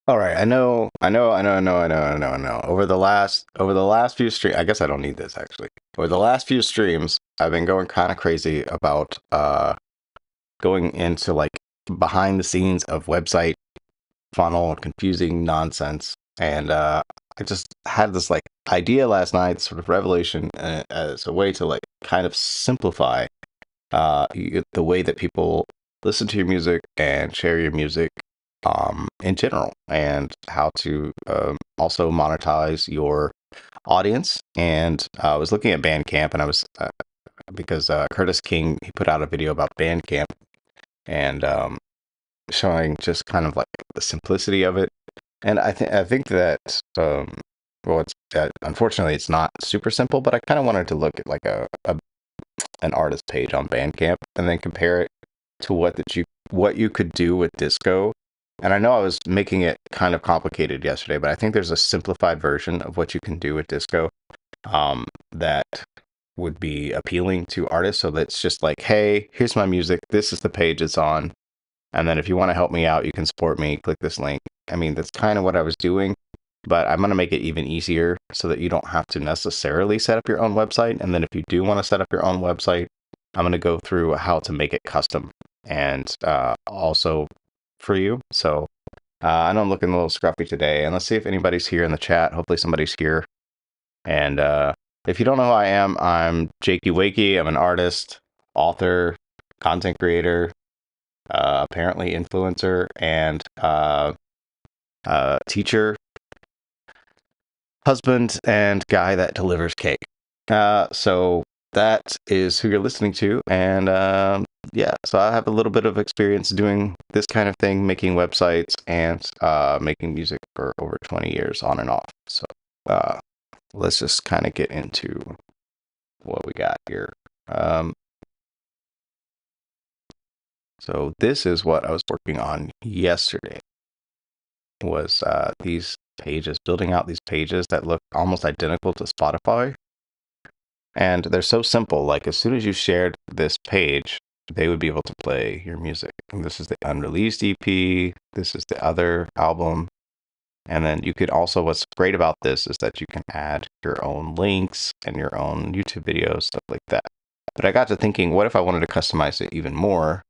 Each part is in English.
All right, I know. Over the last few streams, I guess I don't need this actually. Over the last few streams, I've been going kind of crazy about going into like behind the scenes of website funnel and confusing nonsense. And I just had this like idea last night, sort of revelation, as a way to like kind of simplify the way that people listen to your music and share your music in general, and how to also monetize your audience. And I was looking at Bandcamp, and I was because Curtis King, he put out a video about Bandcamp, and showing just kind of like the simplicity of it. And I think that well, it's unfortunately it's not super simple, but I kind of wanted to look at like an artist page on Bandcamp and then compare it to what you could do with disco. And I know I was making it kind of complicated yesterday, but I think there's a simplified version of what you can do with disco that would be appealing to artists. So that's just like, hey, here's my music. This is the page it's on. And then if you want to help me out, you can support me. Click this link. I mean, that's kind of what I was doing, but I'm going to make it even easier so that you don't have to necessarily set up your own website. And then if you do want to set up your own website, I'm going to go through how to make it custom and also for you. So I know I'm looking a little scruffy today, and let's see if anybody's here in the chat. Hopefully somebody's here. And if you don't know who I am, I'm Jakey Wakey. I'm an artist, author, content creator, apparently influencer, and teacher, husband, and guy that delivers cake. So that is who you're listening to. And yeah, so I have a little bit of experience doing this kind of thing, making websites and making music for over 20 years on and off. So uh, let's just kind of get into what we got here. Um, so this is what I was working on yesterday, was these pages, building out these pages that look almost identical to Spotify. And they're so simple. Like as soon as you shared this page, they would be able to play your music. And this is the unreleased EP. This is the other album. And then you could also, what's great about this is that you can add your own links and your own YouTube videos, stuff like that. But I got to thinking, what if I wanted to customize it even more?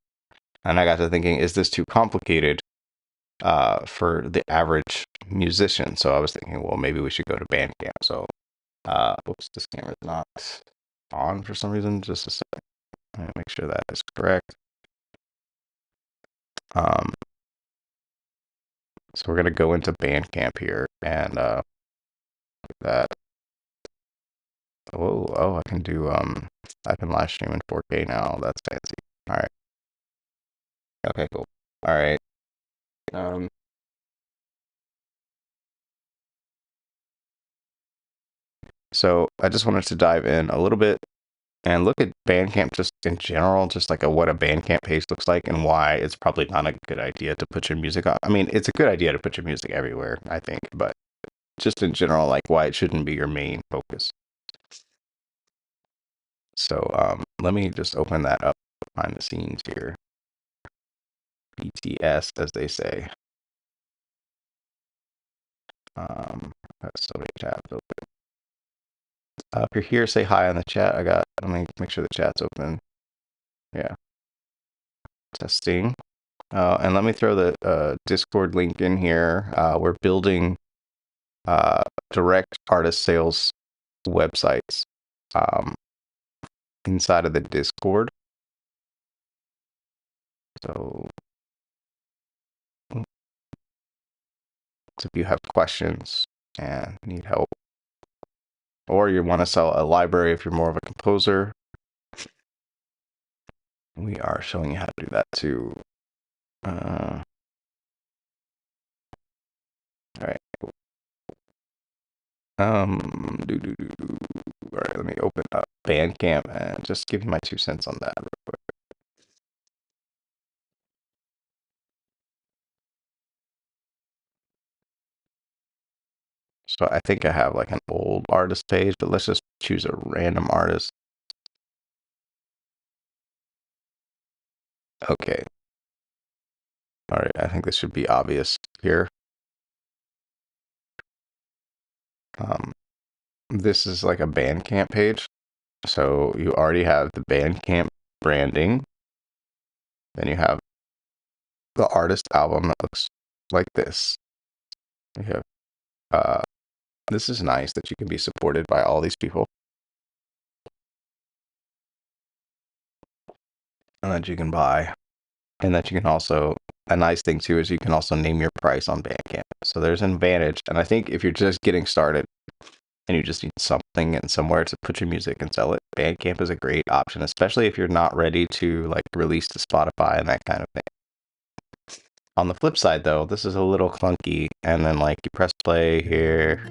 And I got to thinking, is this too complicated for the average musician? So I was thinking, well, maybe we should go to Bandcamp. So, oops, this camera's not on for some reason. Just a second. Let me make sure that is correct. Um, so we're gonna go into Bandcamp here, and that. Oh, I can do I can live stream in 4K now. That's fancy. All right. Okay, cool. All right. Um, so I just wanted to dive in a little bit and look at Bandcamp just in general, just like what a Bandcamp page looks like and why it's probably not a good idea to put your music on. I mean, it's a good idea to put your music everywhere, I think, but just in general, like why it shouldn't be your main focus. So let me just open that up behind the scenes here. BTS, as they say. That's so many tabs open. If you're here, say hi in the chat. Let me make sure the chat's open. Yeah. Testing. And let me throw the Discord link in here. We're building direct artist sales websites inside of the Discord. So if you have questions and need help, or you want to sell a library if you're more of a composer, we are showing you how to do that too. All right. All right, let me open up Bandcamp and just give you my 2 cents on that real quick. So I think I have like an old artist page, but let's just choose a random artist. Okay. All right, I think this should be obvious here. This is like a Bandcamp page. So you already have the Bandcamp branding. Then you have the artist album that looks like this. You have, this is nice that you can be supported by all these people. And that you can buy. And that you can also, a nice thing too is you can also name your price on Bandcamp. So there's an advantage. And I think if you're just getting started and you just need something and somewhere to put your music and sell it, Bandcamp is a great option, especially if you're not ready to like release to Spotify and that kind of thing. On the flip side though, this is a little clunky, and then like you press play here.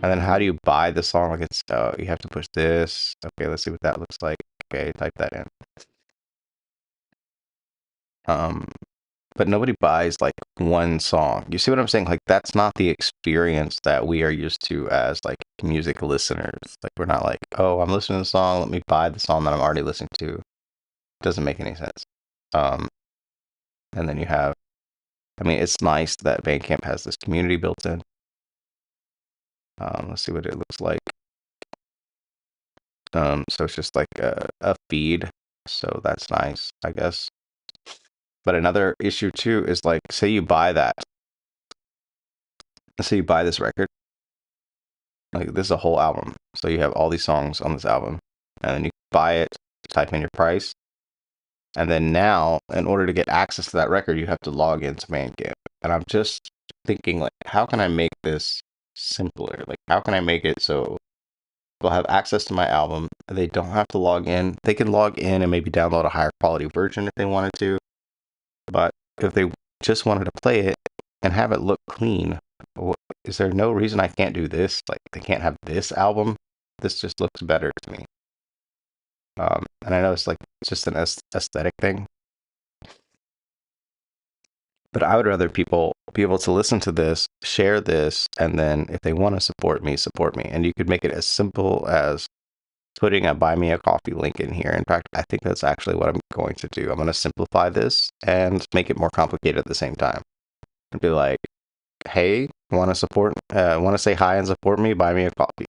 And then how do you buy the song? Like it's, you have to push this. Okay, let's see what that looks like. Okay, type that in. But nobody buys like one song. You see what I'm saying? Like that's not the experience that we are used to as like music listeners. Like we're not like, oh, I'm listening to the song, let me buy the song that I'm already listening to. It doesn't make any sense. And then you have, I mean, it's nice that Bandcamp has this community built in. Let's see what it looks like. So it's just like a feed. So that's nice, I guess. But another issue too is like, say you buy that. Say you buy this record. Like this is a whole album. So you have all these songs on this album. And then you buy it, type in your price. And then now, in order to get access to that record, you have to log into Bandcamp. And I'm just thinking, like, how can I make this simpler? Like, how can I make it so they'll have access to my album? They don't have to log in. They can log in and maybe download a higher quality version if they wanted to. But if they just wanted to play it and have it look clean, is there no reason I can't do this? Like, they can't have this album? This just looks better to me. And I know it's like just an aesthetic thing, but I would rather people be able to listen to this, share this, and then if they want to support me, support me. And you could make it as simple as putting a buy me a coffee link in here. In fact, I think that's actually what I'm going to do. I'm going to simplify this and make it more complicated at the same time. And be like, hey, want to say hi and support me, buy me a coffee.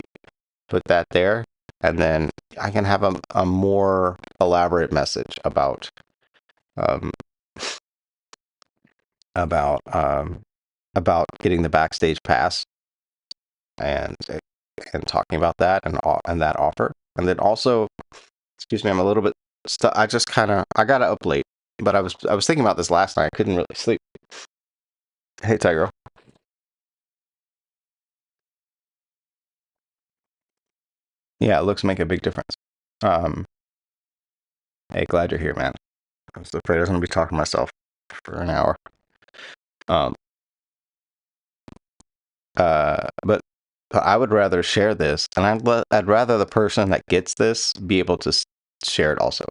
Put that there. And then I can have a more elaborate message about getting the backstage pass and talking about that and that offer. And then also, excuse me, I'm a little bit I got up late, but I was thinking about this last night. I couldn't really sleep. Hey, Tiger. Yeah, looks make a big difference. Hey, glad you're here, man. I was afraid I was going to be talking to myself for an hour. But I would rather share this, and I'd rather the person that gets this be able to share it also.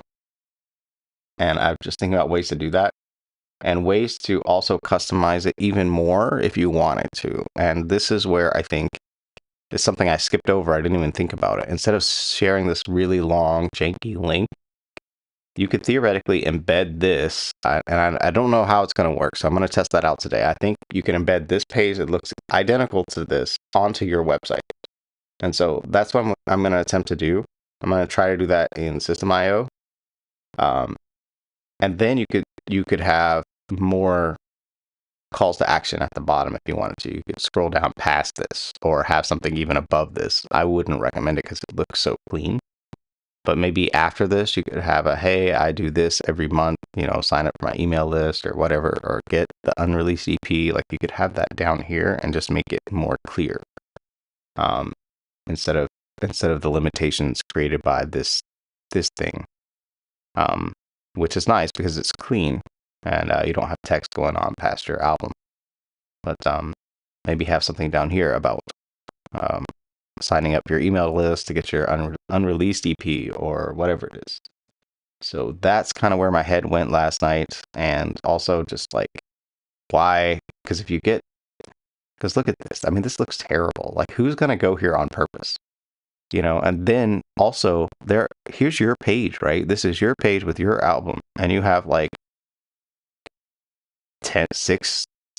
And I'm just thinking about ways to do that, and ways to also customize it even more if you wanted to. And this is where I think it's something I skipped over. I didn't even think about it. Instead of sharing this really long, janky link, you could theoretically embed this. And I don't know how it's going to work, so I'm going to test that out today. I think you can embed this page that looks identical to this onto your website. And so that's what I'm going to attempt to do. I'm going to try to do that in System.io. And then you could have more calls to action at the bottom if you wanted to. You could scroll down past this or have something even above this. I wouldn't recommend it because it looks so clean. But maybe after this, you could have a, hey, I do this every month, sign up for my email list or whatever, or get the unreleased EP. Like you could have that down here and just make it more clear. Instead of the limitations created by this thing. Which is nice because it's clean and you don't have text going on past your album. But maybe have something down here about signing up your email list to get your unreleased EP or whatever it is. So that's kind of where my head went last night. And also just like, why? Because look at this. I mean, this looks terrible. Like, who's going to go here on purpose? And then also here's your page, right? This is your page with your album, and you have like 10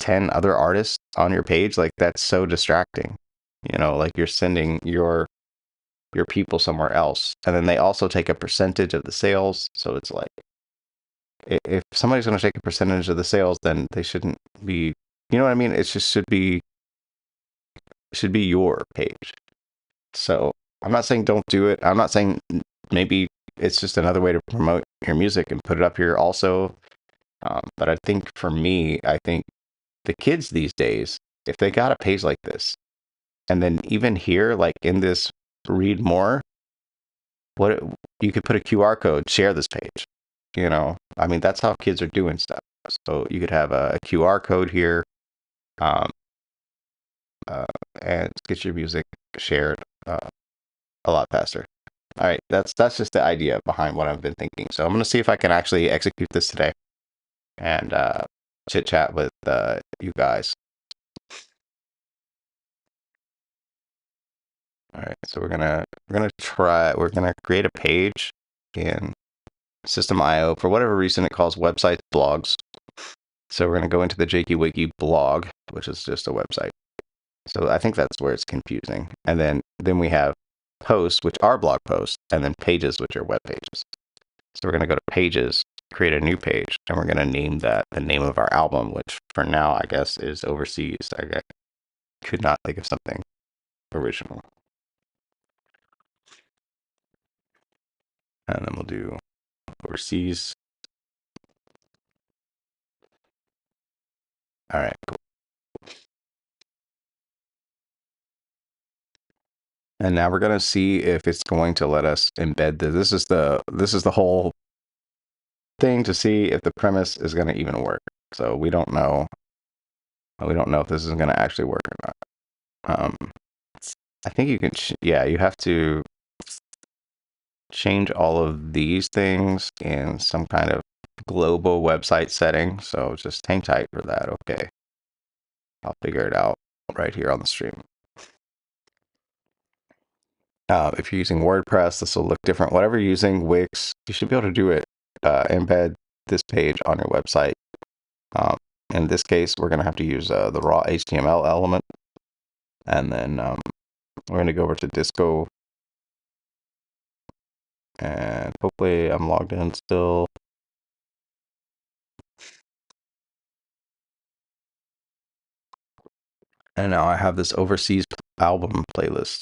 10 other artists on your page, like that's so distracting. You know, like you're sending your people somewhere else, and then they also take a percentage of the sales. So it's like, if somebody's going to take a percentage of the sales, then they shouldn't be, you know what I mean? It just should be your page. So I'm not saying don't do it. I'm not saying maybe it's just another way to promote your music and put it up here also. But I think for me, I think the kids these days, if they got a page like this, and then even here, like in this read more, what you could put a QR code, share this page. You know, I mean, that's how kids are doing stuff. So you could have a QR code here, um, uh, and get your music shared a lot faster. All right, that's just the idea behind what I've been thinking. So I'm gonna see if I can actually execute this today and chit chat with you guys. All right, so we're gonna create a page in System.io. For whatever reason, it calls websites blogs. So we're gonna go into the Jakey Wakey blog, which is just a website. So I think that's where it's confusing. And then we have posts, which are blog posts, and then pages, which are web pages. So we're gonna go to pages, create a new page, and we're gonna name that the name of our album, which for now I guess is Overseas. I could not think of something original. And then we'll do Overseas. All right, cool. And now we're gonna see if it's going to let us embed this. This is the whole thing to see if the premise is gonna even work. So we don't know. We don't know if this is gonna actually work or not. I think you can. Yeah, you have to change all of these things in some kind of global website setting. So just hang tight for that. Okay, I'll figure it out right here on the stream. If you're using WordPress, this will look different. Whatever you're using, Wix, you should be able to do it. Embed this page on your website. In this case, we're going to have to use the raw HTML element. And then we're going to go over to Disco. And hopefully I'm logged in still. And now I have this Overseas album playlist.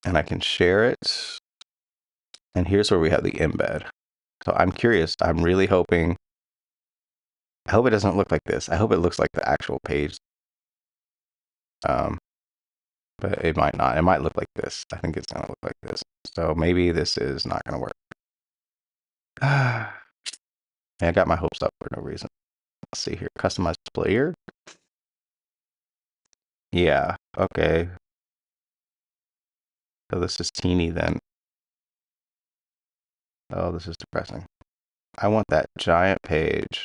And I can share it. And here's where we have the embed. So I'm curious. I'm really hoping. I hope it doesn't look like this. I hope it looks like the actual page. But it might not. It might look like this. I think it's going to look like this. So maybe this is not going to work. I got my hopes up for no reason. Let's see here. Customize player. Yeah. Okay. So this is teeny then. Oh, this is depressing. I want that giant page.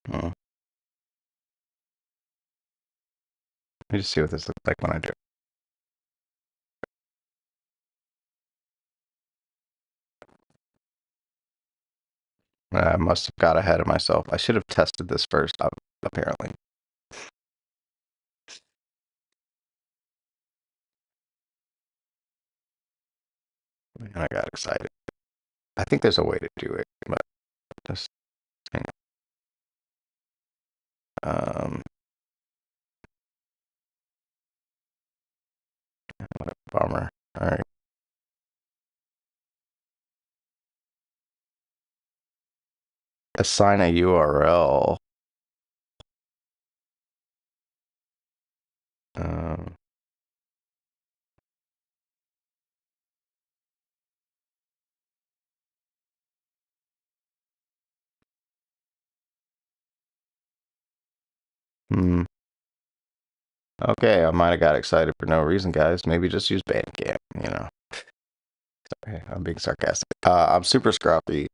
Let me just see what this looks like when I do it. I must have got ahead of myself. I should have tested this first, apparently. And I got excited. I think there's a way to do it, but just hang on. What a bummer. All right. Assign a URL. Um, Okay, I might have got excited for no reason, guys. Maybe just use Bandcamp, you know. Sorry, I'm being sarcastic. I'm super scruffy.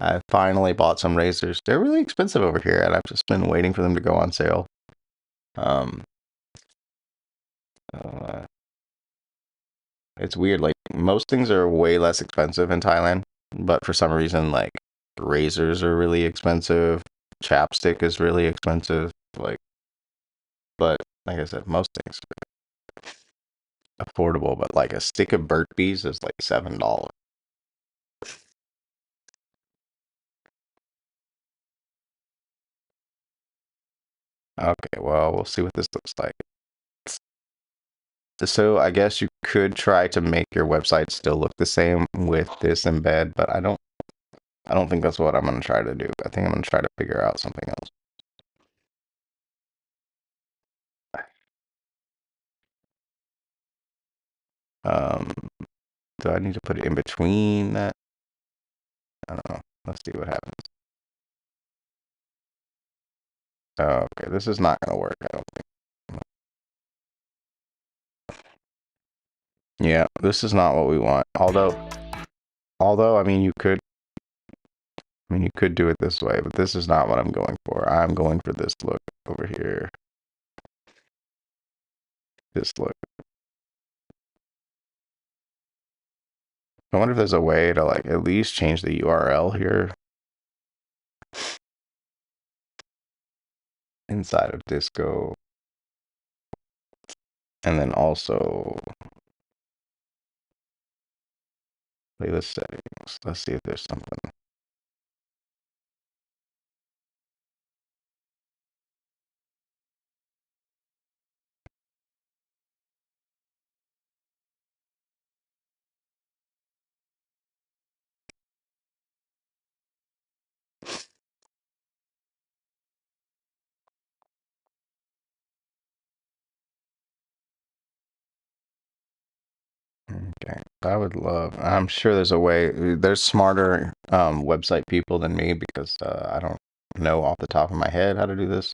I finally bought some razors. They're really expensive over here, and I've just been waiting for them to go on sale. It's weird. Like most things are way less expensive in Thailand, but for some reason, like razors are really expensive, chapstick is really expensive. Like, but like I said, most things are affordable. But like a stick of burnt bees is like $7. Okay, well, we'll see what this looks like. So I guess you could try to make your website still look the same with this embed, but I don't think that's what I'm gonna try to do. I think I'm gonna try to figure out something else. Um, do I need to put it in between that? I don't know. Let's see what happens. Oh, okay, this is not gonna work, I don't think. Yeah, this is not what we want. Although, I mean, you could do it this way, but this is not what I'm going for. I'm going for this look over here. This look. I wonder if there's a way to like at least change the URL here inside of Disco, and then also playlist settings. Let's see if there's something. Okay, I would love. I'm sure there's a way. There's smarter website people than me because I don't know off the top of my head how to do this.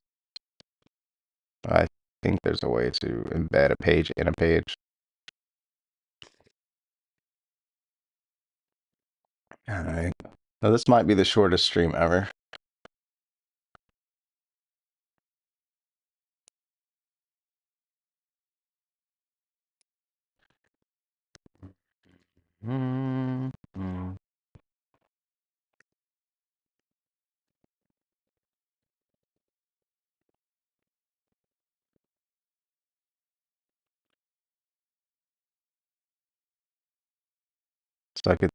I think there's a way to embed a page in a page. All right. Now this might be the shortest stream ever. Mm-hmm. So I could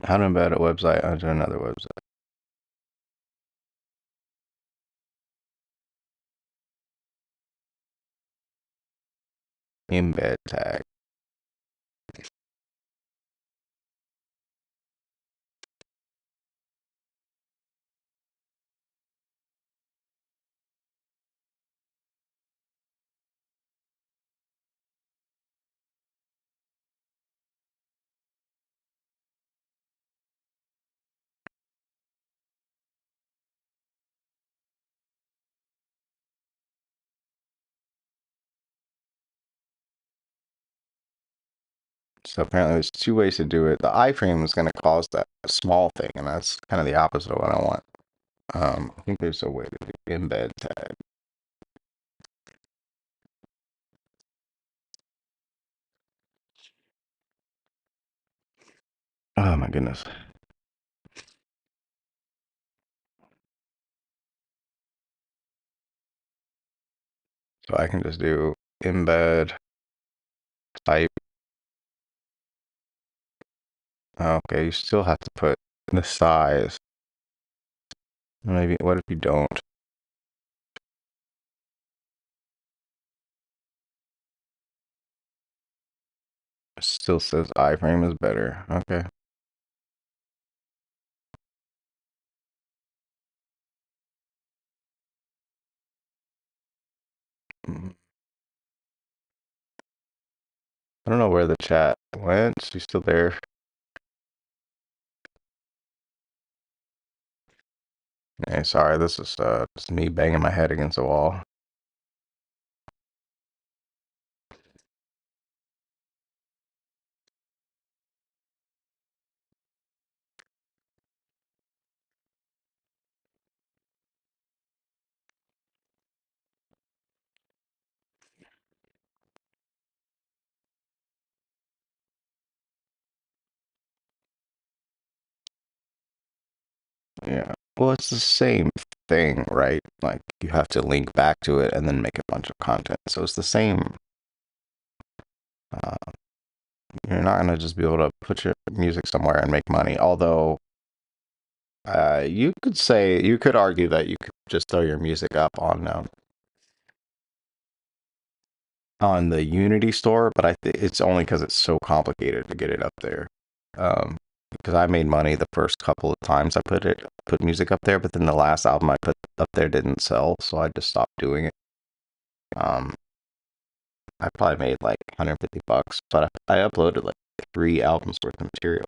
how to embed a website onto another website. Embed tag. So apparently there's two ways to do it. The iframe is going to cause that small thing, and that's kind of the opposite of what I want. I think there's a way to do embed tag. Oh my goodness. So I can just do embed type. Okay, you still have to put the size. Maybe, what if you don't? It still says iframe is better. Okay. Mm. I don't know where the chat went. She's still there. Hey, sorry, this is just me banging my head against the wall. Yeah. Well, it's the same thing, right? Like you have to link back to it and then make a bunch of content. So it's the same. Uh, you're not gonna just be able to put your music somewhere and make money. Although, you could argue that you could just throw your music up on the Unity store, but I think it's only because it's so complicated to get it up there. Because I made money the first couple of times I put music up there, but then the last album I put up there didn't sell, so I just stopped doing it. Um, I probably made like $150, but I uploaded like 3 albums worth of material.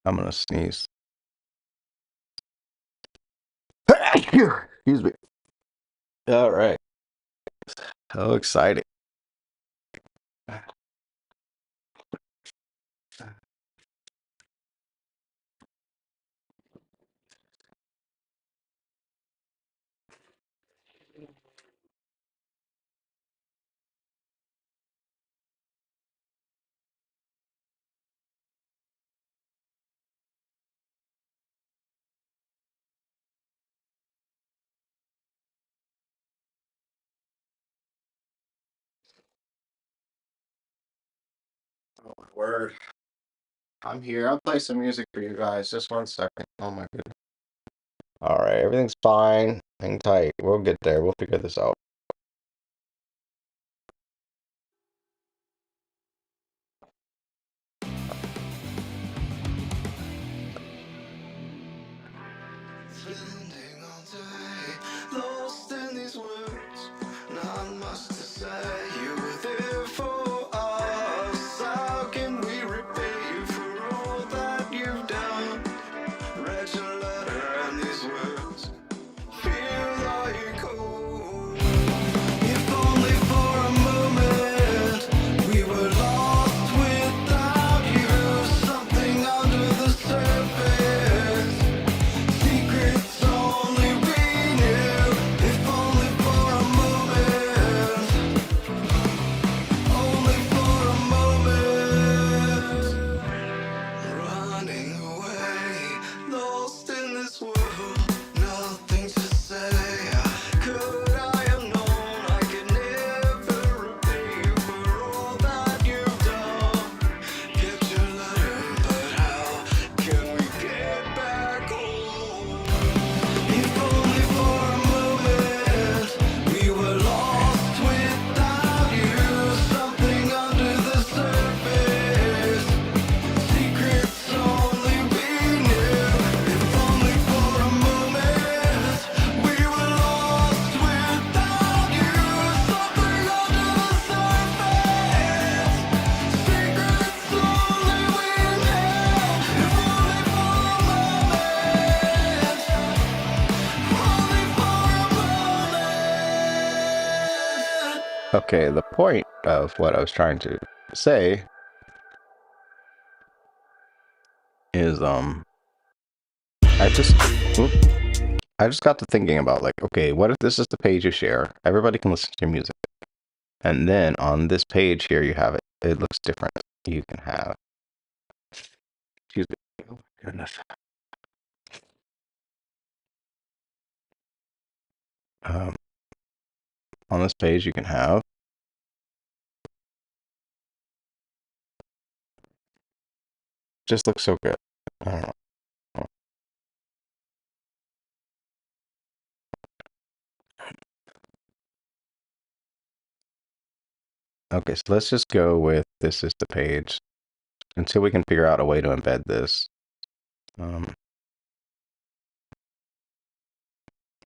I'm gonna sneeze. Excuse me. All right. How exciting. Oh my word. I'm here. I'll play some music for you guys. Just 1 second. Oh my goodness. All right, everything's fine. Hang tight. We'll get there. We'll figure this out. Spending all day lost in these words, not much to say. You were there for us. How can we repay you for all that you've done? Read your letter and these words feel like home. If only for a moment we were lost without you. Something under the surface. Secrets only we knew. If only for a moment. Only for a moment. Running away, lost in this world. Nothing to say. Could I have known I could never repay you for all that you've done? Kept your letter, but how can we get back home? If only for a moment we were lost without you. Something under the surface. Secrets only we knew. If only for a moment we were lost without you. Something under the surface. Secrets only we knew. If only for a moment. Only for a moment. Okay, the point of what I was trying to say is I just oop, I just got to thinking about like, okay, what if this is the page you share? Everybody can listen to your music. And then on this page here you have it. It looks different. You can have excuse me. Oh my goodness. Um on this page you can have just looks so good. I don't know. Okay, so let's just go with this is the page until we can figure out a way to embed this.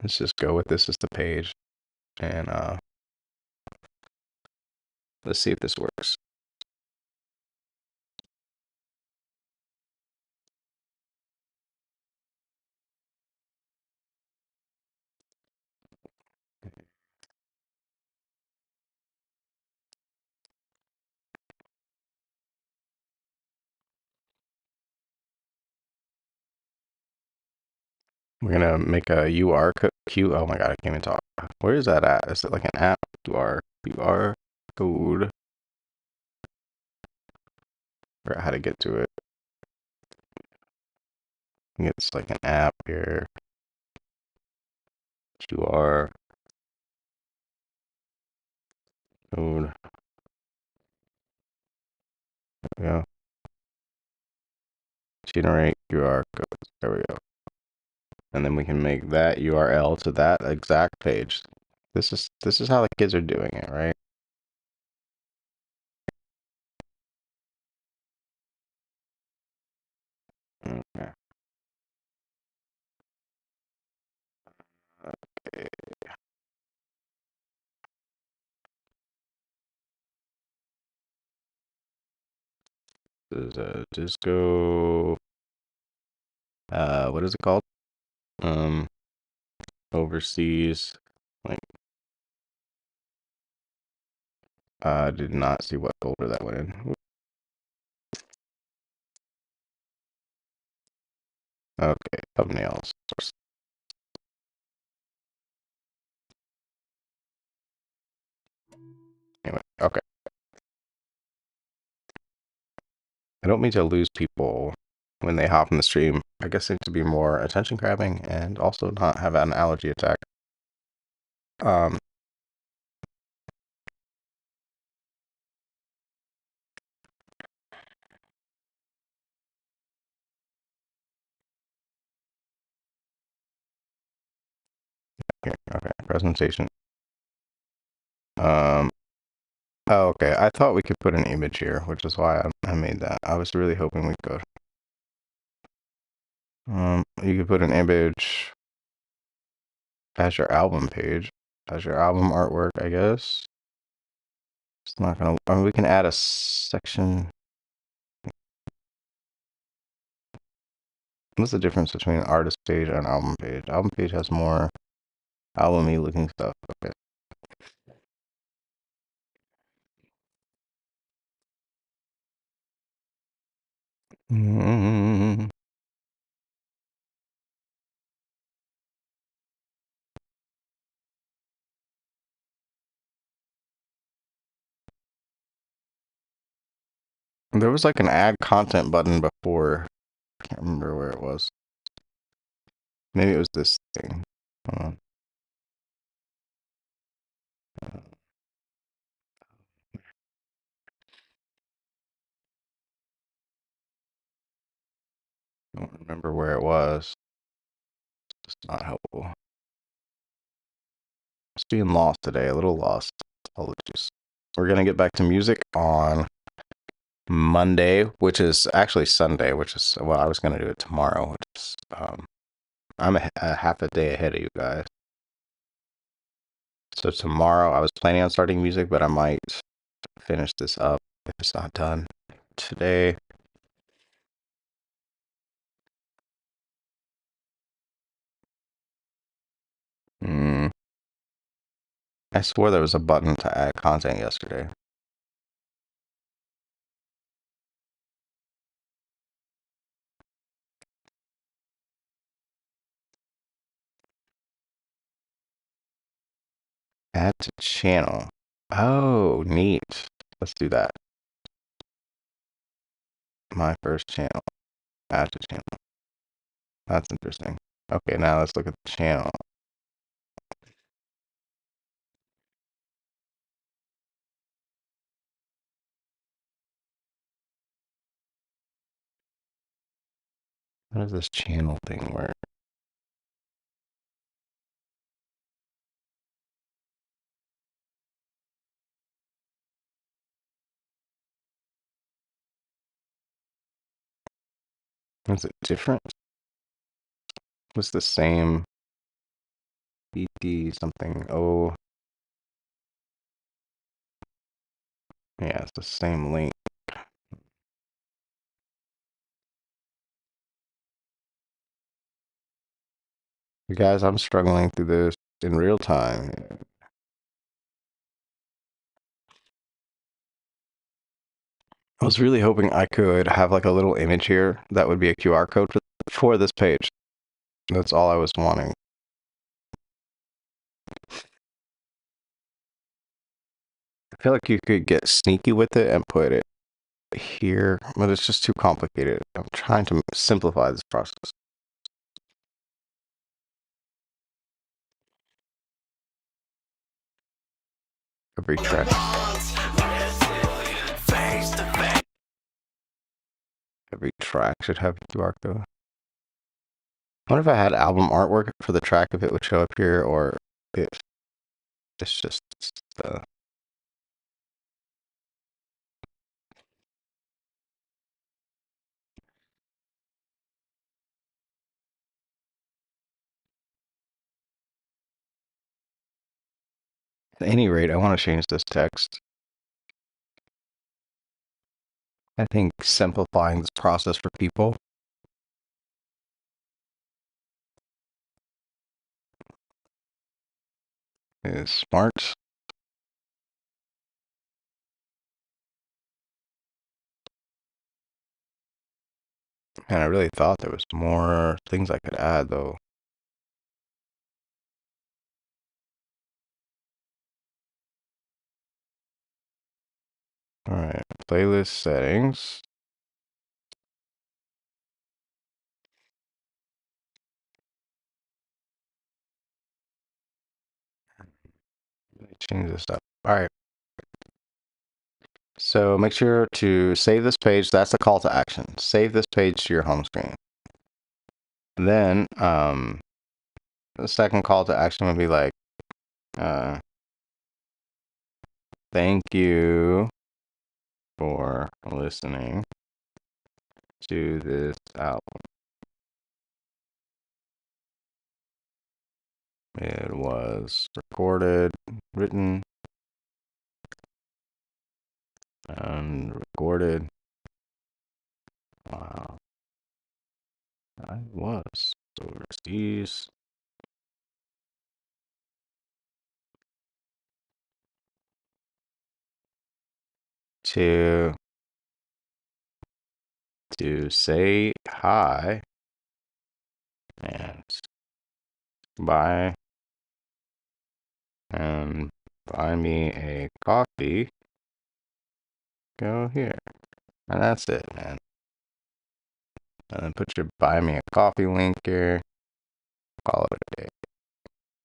Let's just go with this is the page, and let's see if this works. We're gonna make a UR code. Oh my god, I can't even talk. Where is that at? Is it like an app? UR code. Figure out how to get to it. I think it's like an app here. QR code. There we go. Generate QR codes. There we go. And then we can make that URL to that exact page. This is how the kids are doing it, right? Okay. Okay. This is a disco. What is it called? Overseas. Like, I did not see what folder that went in. Okay, thumbnails. Anyway, okay. I don't mean to lose people when they hop in the stream. I guess they need to be more attention grabbing and also not have an allergy attack. Um, okay, presentation. Oh, okay. I thought we could put an image here, which is why I made that. I was really hoping we could. You could put an image as your album page, as your album artwork, I guess. It's not gonna. I mean, we can add a section. What's the difference between artist page and album page? Album page has more album-y looking stuff. Okay. There was like an add content button before. I can't remember where it was. Maybe it was this thing. Hold on. I don't remember where it was. It's not helpful. Just being lost today, a little lost. Apologies. We're gonna get back to music on Monday, which is actually Sunday, which is well, I was gonna do it tomorrow. Which is, I'm a half a day ahead of you guys. So tomorrow, I was planning on starting music, but I might finish this up if it's not done today. I swore there was a button to add content yesterday. Add to channel. Oh, neat. Let's do that. My first channel. Add to channel. That's interesting. Okay, now let's look at the channel. How does this channel thing work? Is it different? Was the same BD something? Oh, yeah, it's the same link. You guys, I'm struggling through this in real time. I was really hoping I could have like a little image here that would be a QR code for this page. That's all I was wanting. I feel like you could get sneaky with it and put it here, but it's just too complicated. I'm trying to simplify this process. Every track. Every track should have a QR code. I wonder if I had album artwork for the track, if it would show up here, or if it's just the. At any rate, I want to change this text. I think simplifying this process for people is smart. And I really thought there was more things I could add, though. All right, playlist settings. Let me change this up. All right. So make sure to save this page. That's the call to action. Save this page to your home screen. Then the second call to action would be like, thank you for listening to this album. It was written, and recorded. Wow. I was overseas. To say hi and buy me a coffee. Go here. And that's it, man. And then put your buy me a coffee link here. Call it a day.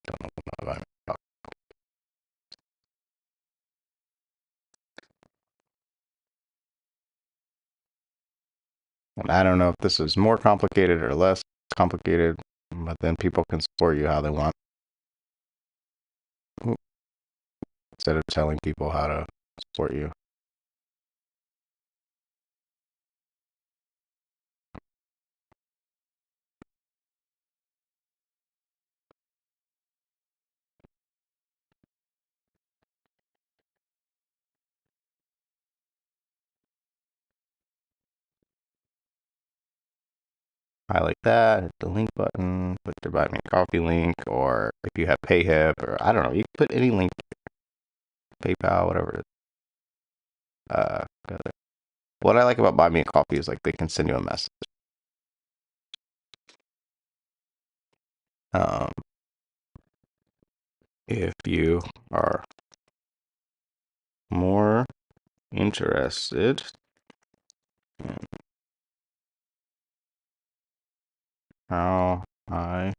Don't know what buy me a coffee. And I don't know if this is more complicated or less complicated, but then people can support you how they want. Instead of telling people how to support you. Highlight that, hit the link button, put your buy me a coffee link, or if you have PayHip, or I don't know, you can put any link, PayPal, whatever. What I like about buy me a coffee is like they can send you a message. If you are more interested in how I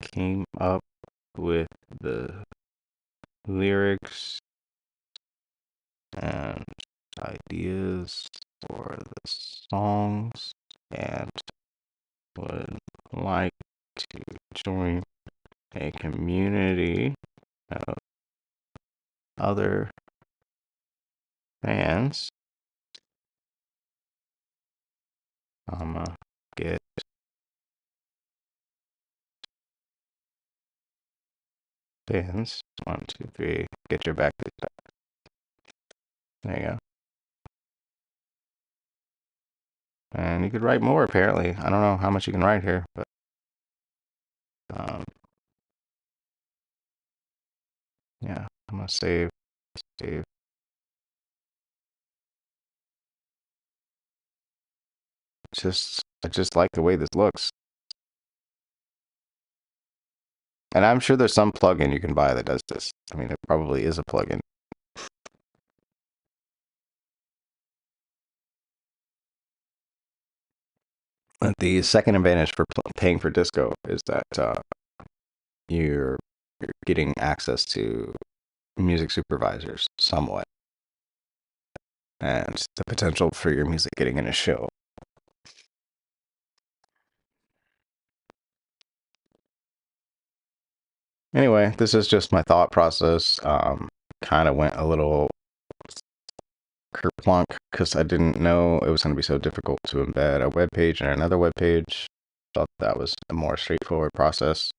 came up with the lyrics and ideas for the songs and would like to join a community of other fans, I'm gonna get pins. 1, 2, 3. Get your back. There you go. And you could write more, apparently. I don't know how much you can write here, but yeah, I'm gonna save. I just like the way this looks. And I'm sure there's some plugin you can buy that does this. I mean, it probably is a plugin. But the second advantage for paying for Disco is that you're getting access to music supervisors somewhat, and the potential for your music getting in a show. Anyway, this is just my thought process. Kind of went a little kerplunk because I didn't know it was going to be so difficult to embed a web page and another web page. Thought that was a more straightforward process.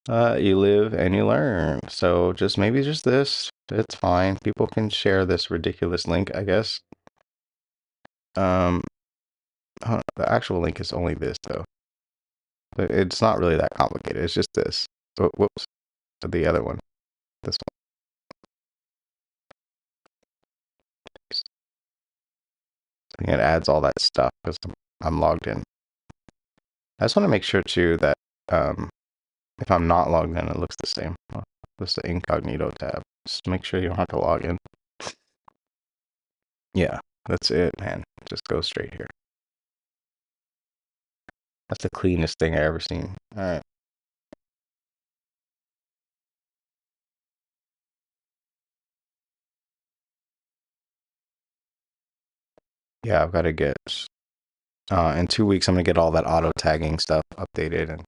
You live and you learn. So maybe just this. It's fine. People can share this ridiculous link, I guess. The actual link is only this though. It's not really that complicated. It's just this. Oh, whoops. The other one. This one. It adds all that stuff because I'm logged in. I just want to make sure too that if I'm not logged in, it looks the same. This is the incognito tab. Just make sure you don't have to log in. Yeah, that's it, man. Just go straight here. That's the cleanest thing I ever seen. All right. Yeah, I've got to get. In 2 weeks, I'm gonna get all that auto tagging stuff updated and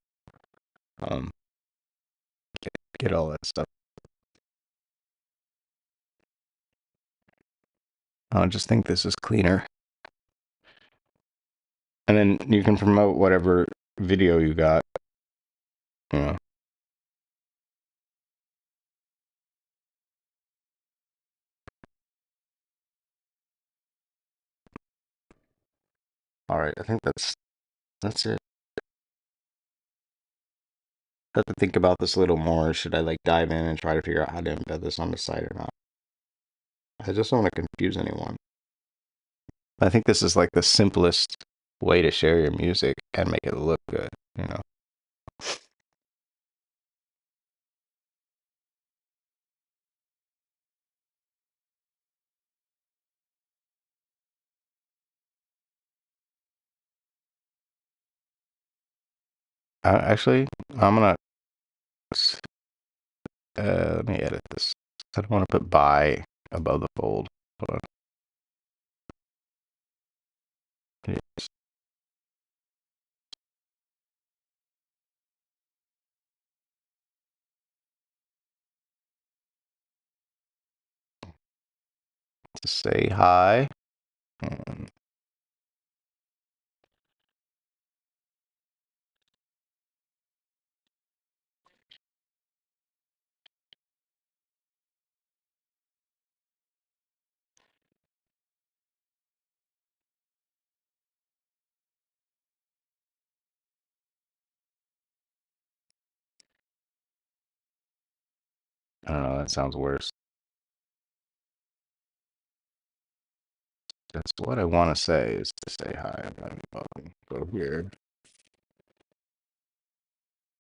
um, get all that stuff. I just think this is cleaner. And then you can promote whatever video you got. You know. All right, I think that's it. I have to think about this a little more. Should I like dive in and try to figure out how to embed this on the site or not? I just don't want to confuse anyone. I think this is like the simplest way to share your music and make it look good, you know. Actually, I'm gonna let me edit this. I don't want to put by above the fold. Hold on. Yes. To say hi. And I don't know, that sounds worse. That's what I want to say is to say hi. I'm not welcome. Go here.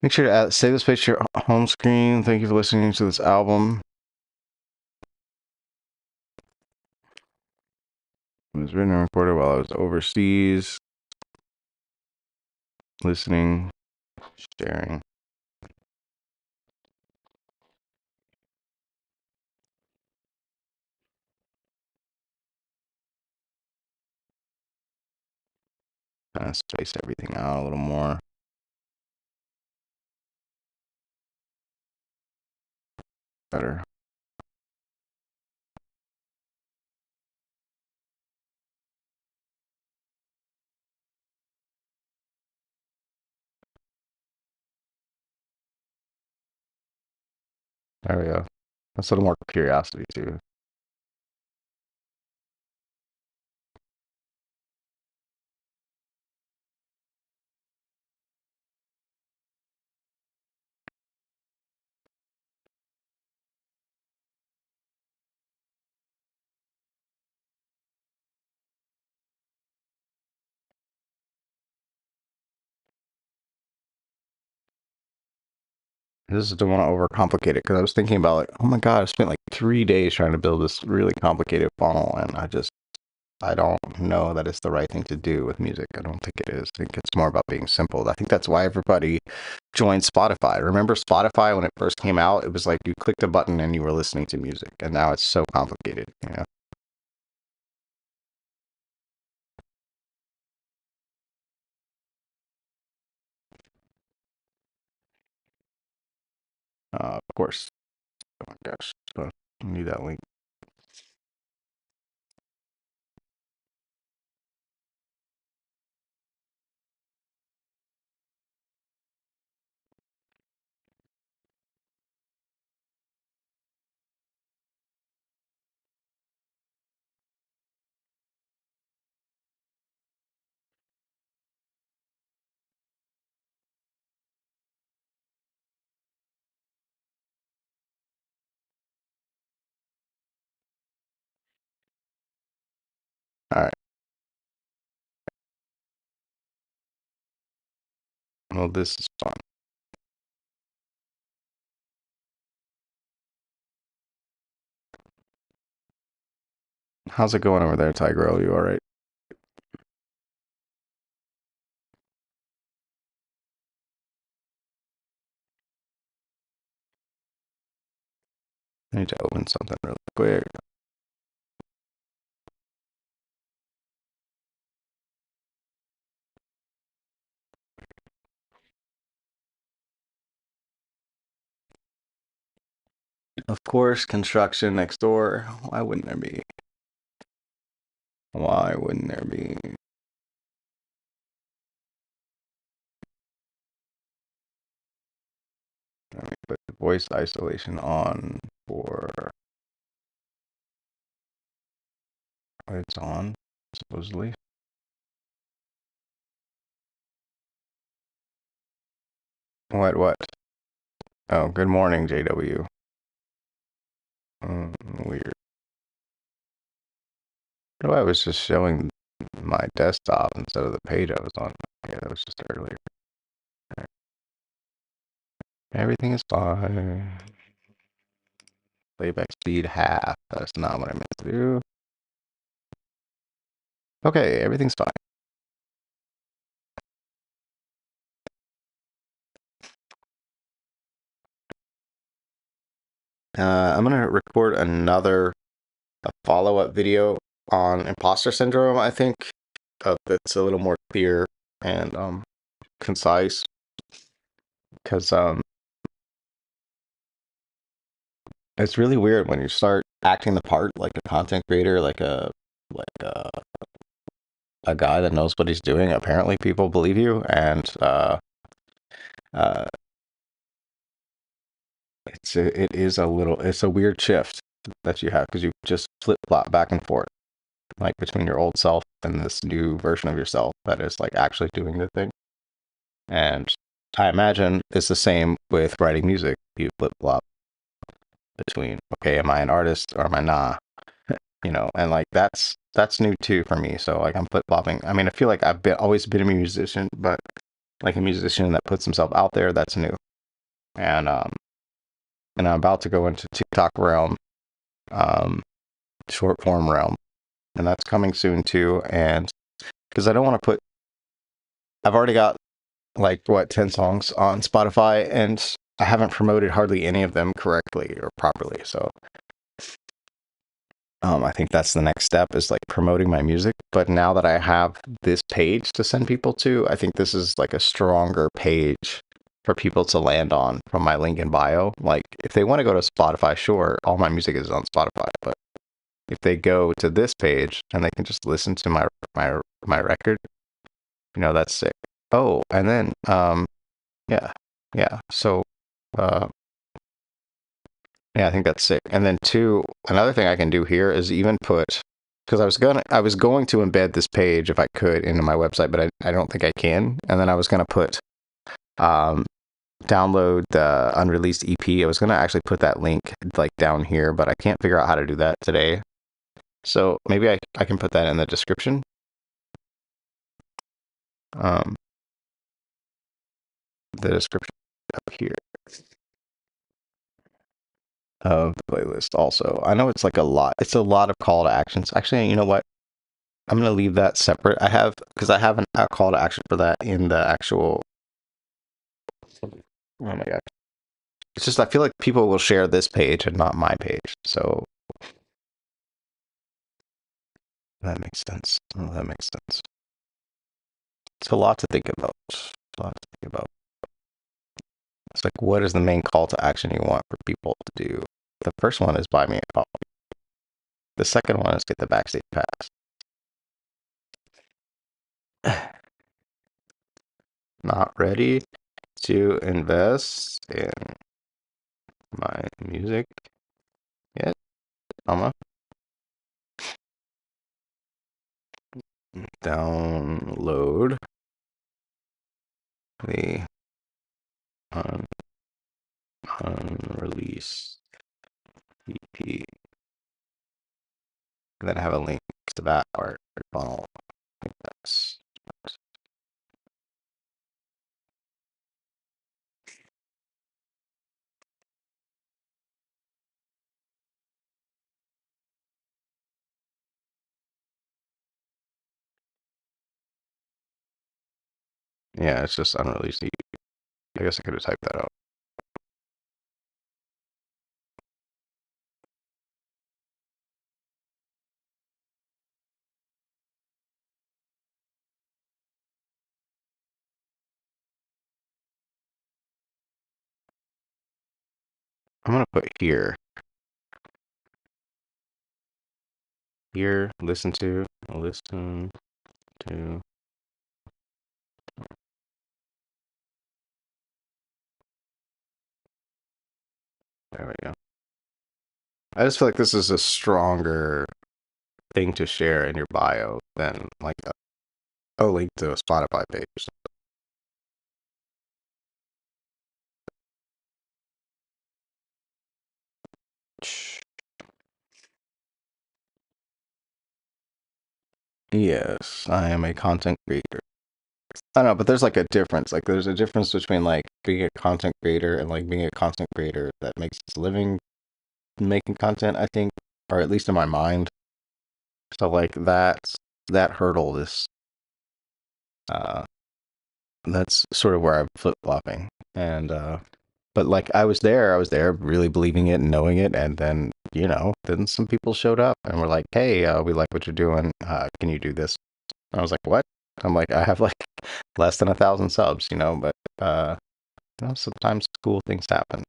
Make sure to save this page to your home screen. Thank you for listening to this album. It was written and recorded while I was overseas. Listening, sharing. Kind of space everything out a little more. Better. There we go. That's a little more curiosity too. I just don't want to overcomplicate it because I was thinking about like, oh my god, I spent like 3 days trying to build this really complicated funnel, and I don't know that it's the right thing to do with music. I don't think it is. I think it's more about being simple. I think that's why everybody joined Spotify. Remember Spotify when it first came out? It was like you clicked a button and you were listening to music, and now it's so complicated. You know. Of course. Oh my gosh. So I need that link. All right. Well, this is fun. How's it going over there, Tiger? Are you all right? I need to open something really quick. Of course, construction next door. Why wouldn't there be? Why wouldn't there be? Let me put voice isolation on for it's on, supposedly. What? Oh, good morning, JW. Weird. Oh, I was just showing my desktop instead of the page I was on. Yeah, that was just earlier. Everything is fine. Playback speed half. That's not what I meant to do. Okay, everything's fine. I'm gonna record another follow-up video on imposter syndrome, I think. That's a little more clear and concise. Because it's really weird when you start acting the part like a content creator, like a guy that knows what he's doing. Apparently, people believe you, and uh, it's a weird shift that you have because you just flip flop back and forth, like between your old self and this new version of yourself that is like actually doing the thing. And I imagine it's the same with writing music. You flip flop between, okay, am I an artist or am I not? You know, and like that's new too for me. So like I'm flip flopping. I mean, I feel like always been a musician, but like a musician that puts himself out there, that's new. And I'm about to go into TikTok realm, um, short form realm, and that's coming soon too. And because I don't want to put, I've already got like what 10 songs on Spotify, and I haven't promoted hardly any of them correctly or properly. So I think that's the next step is like promoting my music. But now that I have this page to send people to, I think this is like a stronger page for people to land on from my link in bio. Like if they want to go to Spotify, sure, all my music is on Spotify. But if they go to this page and they can just listen to my record, that's sick. Oh, and then yeah. So uh Yeah, I think that's sick. And then two, another thing I can do here is even put, because I was going to embed this page if I could into my website, but I don't think I can. And then I was gonna put um download the unreleased EP. I was gonna actually put that link like down here, but I can't figure out how to do that today. So maybe I can put that in the description. Um, the description up here of the playlist also. I know it's like a lot. It's a lot of call to actions. Actually, you know what? I'm gonna leave that separate. I have because I have a call to action for that in the actual. Oh my god! It's just I feel like people will share this page and not my page. So that makes sense. Oh, that makes sense. It's a lot to think about. It's a lot to think about. It's like, what is the main call to action you want for people to do? The first one is buy me a coffee. The second one is get the backstage pass. Not ready to invest in my music yet, comma. Download the unreleased EP. And then have a link to that art funnel. I think that's yeah, it's just unreleased EP. I guess I could have typed that out. I'm gonna put here. Here, listen to. There we go. I just feel like this is a stronger thing to share in your bio than like a link to a Spotify page. Yes, I am a content creator. I know, but there's like a difference. Like there's a difference between like being a content creator and like being a content creator that makes its living making content, I think, or at least in my mind. So like that hurdle is uh that's sort of where I'm flip-flopping. And but like I was there really believing it and knowing it, and then then some people showed up and were like, hey, we like what you're doing, can you do this? And I was like, what? I'm like, I have like less than 1,000 subs, but sometimes cool things happen.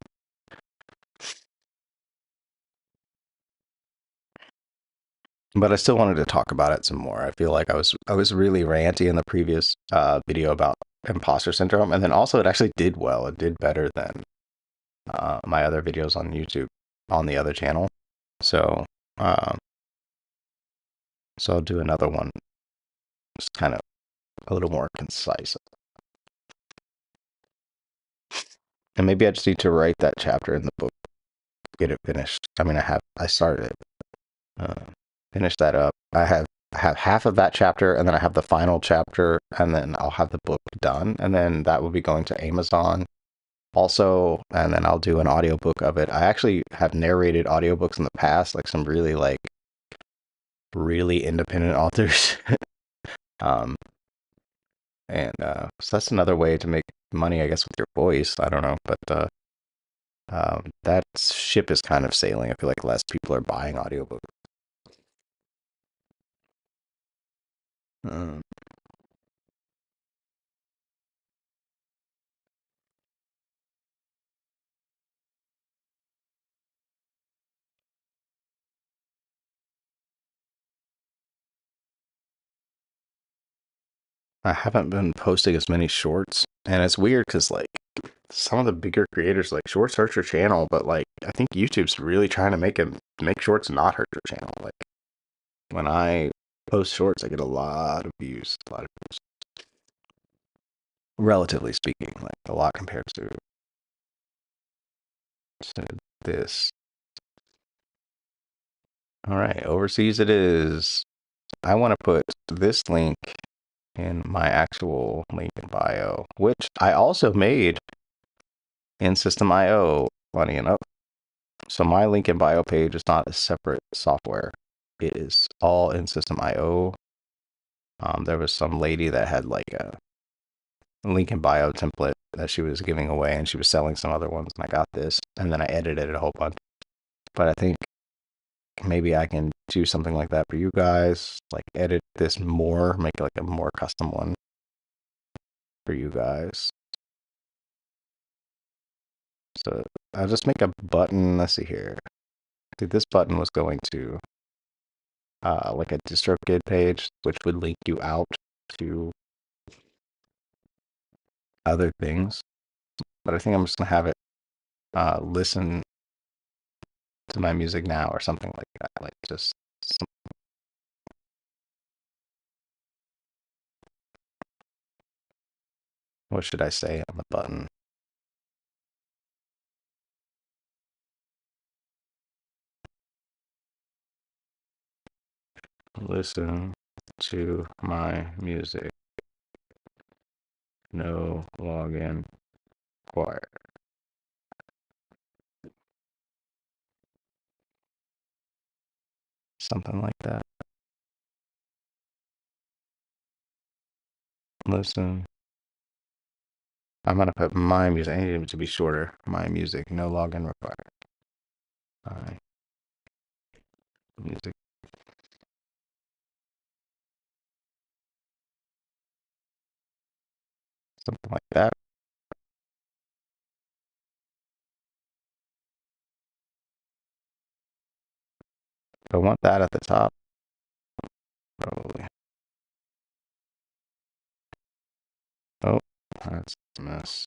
But I still wanted to talk about it some more. I feel like I was really ranty in the previous video about imposter syndrome, and then also it actually did well. It did better than my other videos on YouTube on the other channel. So um, so I'll do another one, just kind of a little more concise. And maybe I just need to write that chapter in the book, get it finished. I mean, I started it, finish that up. I have half of that chapter, and then I have the final chapter, and then I'll have the book done, and then that will be going to Amazon also, and then I'll do an audiobook of it. I actually have narrated audiobooks in the past, like some really independent authors. um, and so that's another way to make money, I guess, with your voice. I don't know, but that ship is kind of sailing. I feel like less people are buying audiobooks. Um, I haven't been posting as many shorts, and it's weird because like some of the bigger creators, like shorts hurt your channel, but like I think YouTube's really trying to make shorts not hurt your channel. Like when I post shorts, I get a lot of views, relatively speaking, like a lot compared to this. All right, overseas it is. I want to put this link in my actual link in bio, which I also made in System.io, funny enough. So my link in bio page is not a separate software. It is all in System.io. There was some lady that had like a link in bio template that she was giving away, and she was selling some other ones, and I got this, and then I edited it a whole bunch. But I think maybe I can do something like that for you guys, like edit this more, make like a more custom one for you guys. So I'll just make a button. Let's see here. I think this button was going to like a DistroKid page, which would link you out to other things. But I think I'm just gonna have it listen to my music now or something like that. Like just what should I say on the button? Listen to my music. No login required. Something like that. Listen. I'm gonna put my music. I need it to be shorter. My music. No login required. My music. Something like that. I want that at the top. Probably. Oh, that's a mess.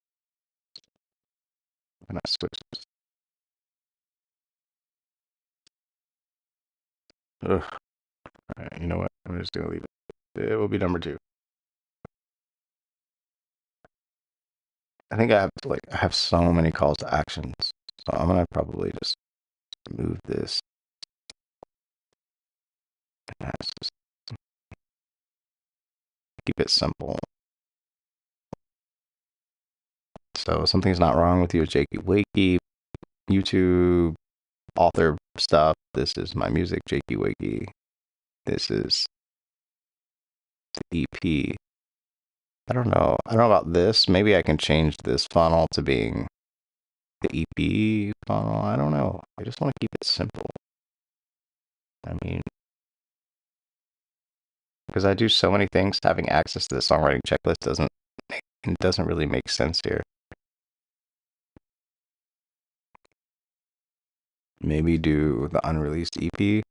And I switch this. Ugh. All right, you know what? I'm just gonna leave it. It will be number 2. I think I have so many calls to actions, so I'm gonna probably just move this. That's just keep it simple. So something's not wrong with you with Jakey Wakey, YouTube, author stuff. This is my music, Jakey Wakey. This is the EP. I don't know. I don't know about this. Maybe I can change this funnel to being the EP funnel. I don't know. I just want to keep it simple. I mean, because I do so many things, having access to the songwriting checklist doesn't really make sense here. Maybe do the unreleased EP,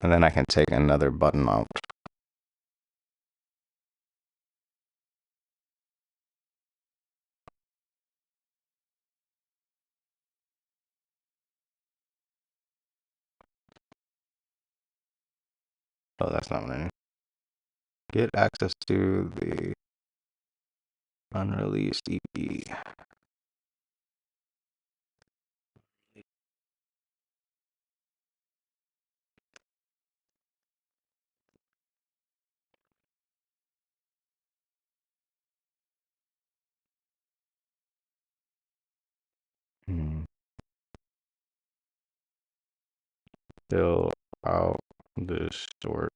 and then I can take another button out. Oh, that's not what I need. Get access to the unreleased EP. Fill out this short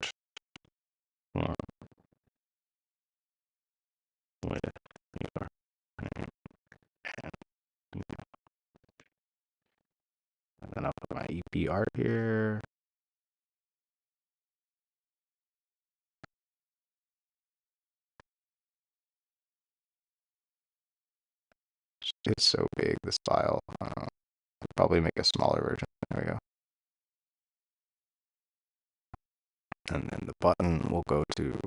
one with your name and then I'll put my EP art here. It's so big, this file. I'll probably make a smaller version. There we go. And then the button will go to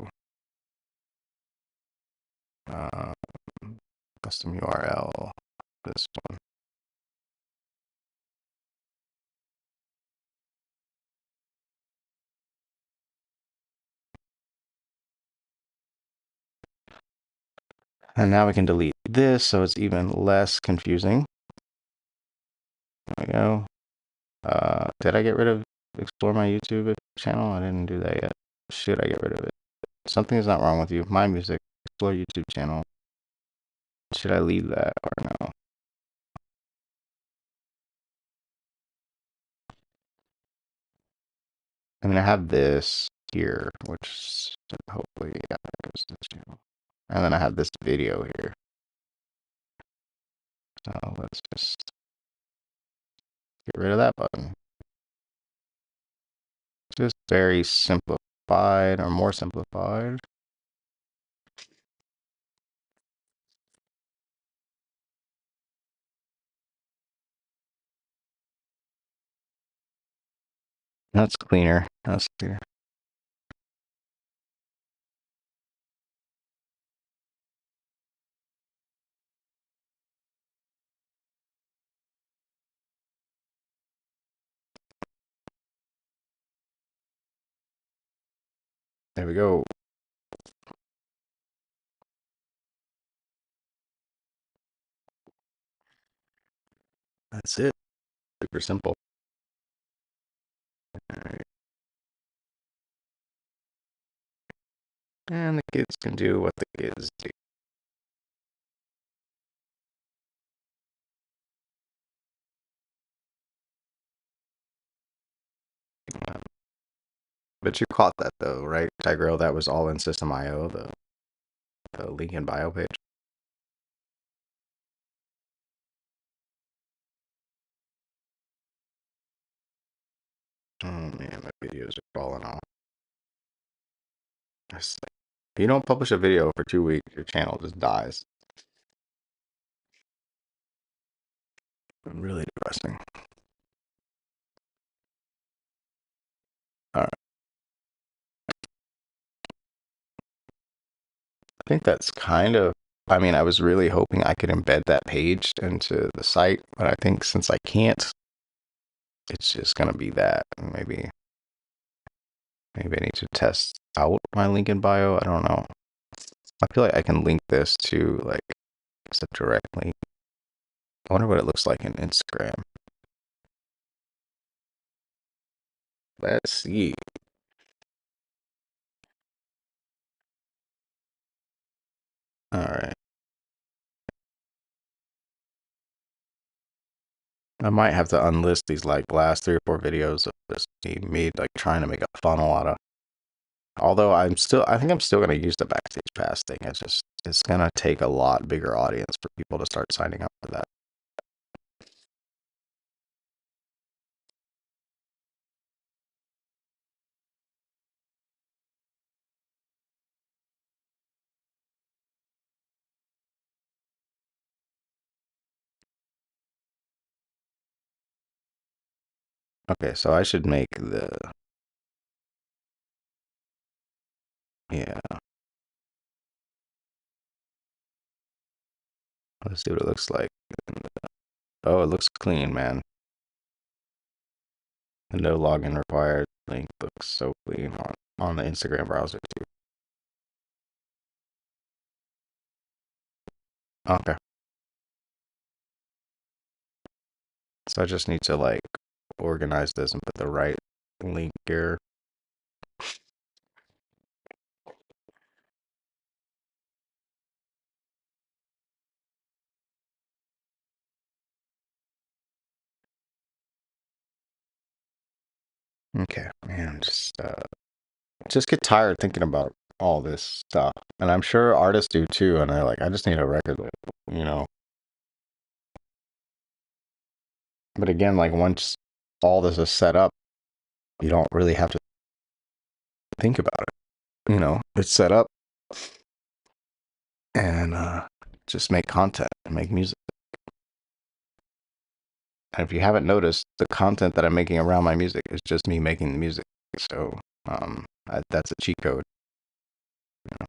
custom URL, this one. And now we can delete this so it's even less confusing. There we go. Did I get rid of Explore My YouTube channel? I didn't do that yet. Should I get rid of it? Something is not wrong with you. My Music, Explore YouTube channel. Should I leave that or no? I mean, I have this here, which hopefully, yeah, that goes to the channel. And then I have this video here. So let's just get rid of that button. Just very simplified or more simplified. That's cleaner. That's cleaner. There we go. That's it. Super simple. All right. And the kids can do what the kids do. But you caught that though, right, Tigro? That was all in System.io, the link in bio page. Oh man, my videos are falling off. If you don't publish a video for 2 weeks, your channel just dies. Really depressing. All right. I think that's kind of, I mean, I was really hoping I could embed that page into the site, but I think since I can't, it's just gonna be that. Maybe I need to test out my link in bio. I don't know. I feel like I can link this to like just a direct link. I wonder what it looks like in Instagram. Let's see. All right. I might have to unlist these like last 3 or 4 videos of this me like trying to make a funnel out of. Although I think I'm still gonna use the Backstage Pass thing. It's gonna take a lot bigger audience for people to start signing up for that. Okay, so I should make yeah. Let's see what it looks like. Oh, it looks clean, man. The no login required link looks so clean on the Instagram browser too. Okay. So I just need to like organize this and put the right link here. Okay, man, just get tired thinking about all this stuff. And I'm sure artists do too, and they're like, I just need a record label, you know. But again, like once all this is set up, you don't really have to think about it. You know, it's set up and just make content and make music. And if you haven't noticed, the content that I'm making around my music is just me making the music. So that's a cheat code. You know?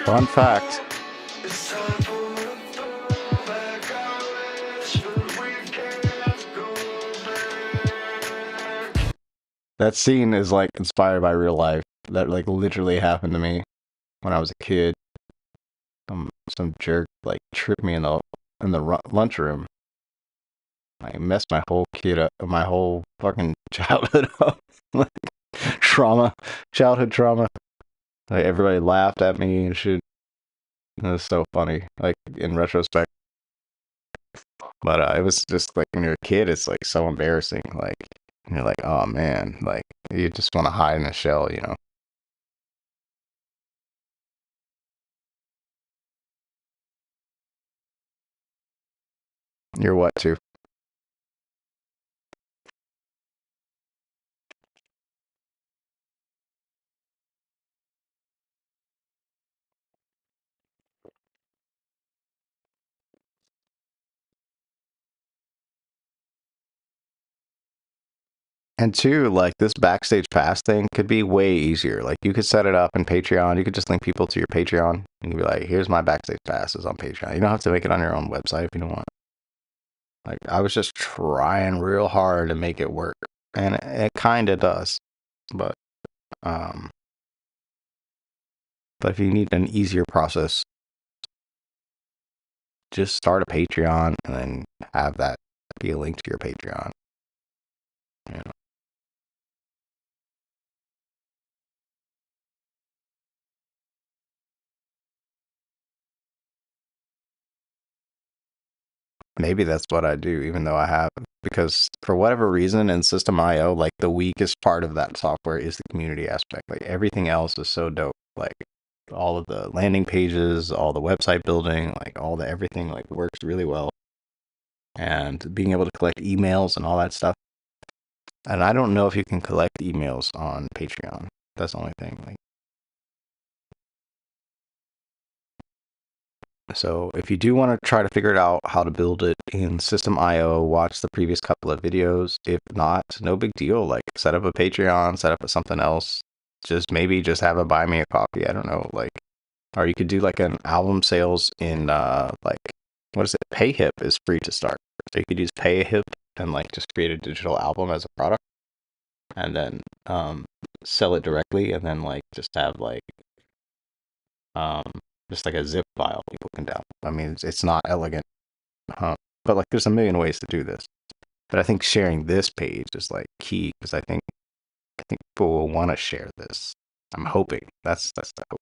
Fun fact. It's time for the throwback. I wish, but we can't go back. That scene is like inspired by real life. That like literally happened to me when I was a kid. Some jerk like tripped me in the lunchroom. I messed my whole kid up, my whole fucking childhood up. Like trauma, childhood trauma. Like everybody laughed at me and shit. It was so funny, like in retrospect. But it was just like when you're a kid, it's like so embarrassing. Like you're like, oh man, like you just want to hide in a shell, you know. You're what too? And two, like this backstage pass thing could be way easier. Like you could set it up in Patreon. You could just link people to your Patreon. You could be like, here's my backstage passes on Patreon. You don't have to make it on your own website if you don't want. Like I was just trying real hard to make it work. And it kind of does. But um but if you need an easier process, just start a Patreon and then have that be a link to your Patreon. You know? Maybe that's what I do, even though I have, because for whatever reason in System IO, like the weakest part of that software is the community aspect. Like everything else is so dope. Like all of the landing pages, all the website building, like all the everything like works really well. And being able to collect emails and all that stuff. And I don't know if you can collect emails on Patreon. That's the only thing. Like, so if you do want to try to figure it out how to build it in System IO, watch the previous couple of videos. If not, no big deal. Like set up a Patreon, set up something else. Just maybe just have a buy me a coffee. I don't know. Like, or you could do like an album sales in like what is it? Payhip is free to start. So you could use Payhip and like just create a digital album as a product and then sell it directly and then like just have like um just like a zip file people can download. I mean, it's not elegant, but like there's a million ways to do this. But I think sharing this page is like key because I think people will want to share this. I'm hoping that's the hope.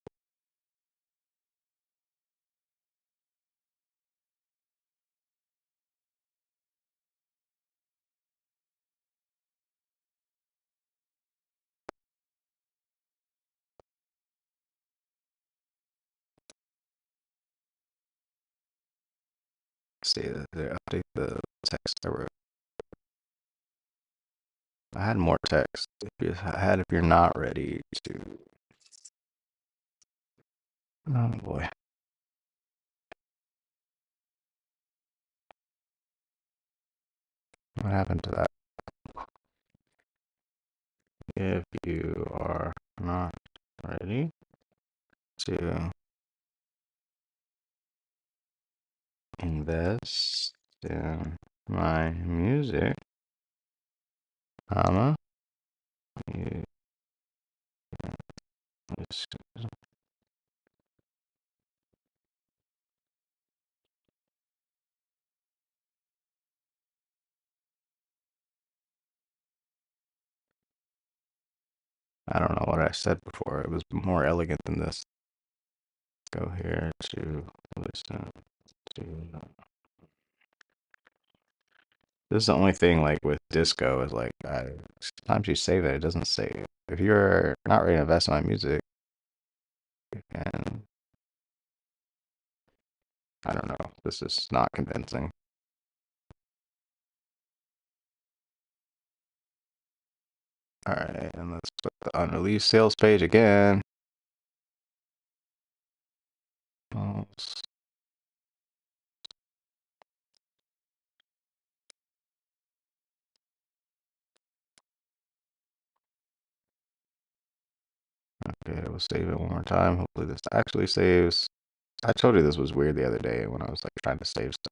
See, they update the text I wrote. I had more text. If you're not ready to. Oh boy, what happened to that? If you are not ready to invest in my music, comma, you I don't know what I said before. It was more elegant than this. Go here to listen to. This is the only thing like with disco is like sometimes you save it, it doesn't save. If you're not ready to invest in my music, and I don't know, this is not convincing. All right, and let's put the unreleased sales page again. Okay, we'll save it one more time. Hopefully this actually saves. I told you this was weird the other day when I was like trying to save stuff.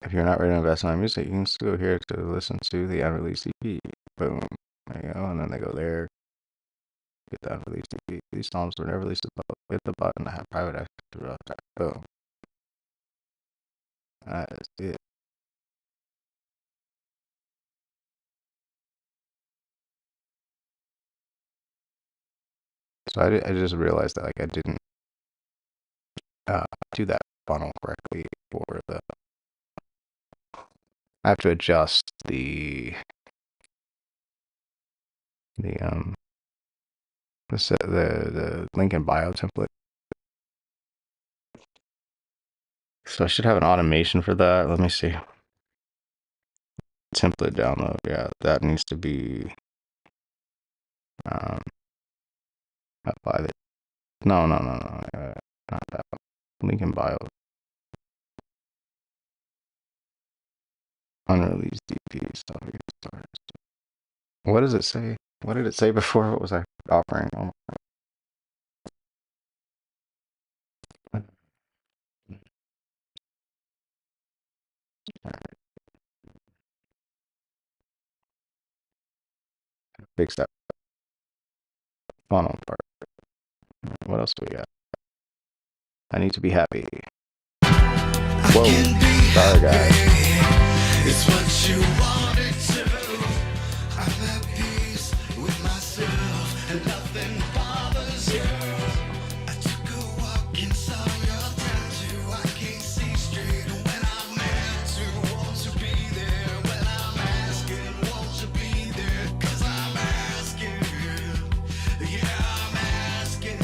If you're not ready to invest in my music, you can still go here to listen to the unreleased EP. Boom. There you go. And then they go there. Get the unreleased EP. These songs were never released above. Hit the button to have private access to the track. Boom. That's it. So I just realized that like I didn't do that funnel correctly for the. I have to adjust the the link in bio template. So I should have an automation for that. Let me see. Template download. Yeah, that needs to be apply it. No, not that. Link in bio. Unreleased DP stuff. What does it say? What did it say before? What was I offering? Oh. Fix that funnel part. What else do we got? I need to be happy. Whoa, sorry guys. It's what you wanted to. I'm at peace with myself and nothing bothers you. I took a walk and saw your tattoo. I can't see straight when I'm meant to. Want to be there when I'm asking. Want to be there 'cause I'm asking. Yeah, I'm asking.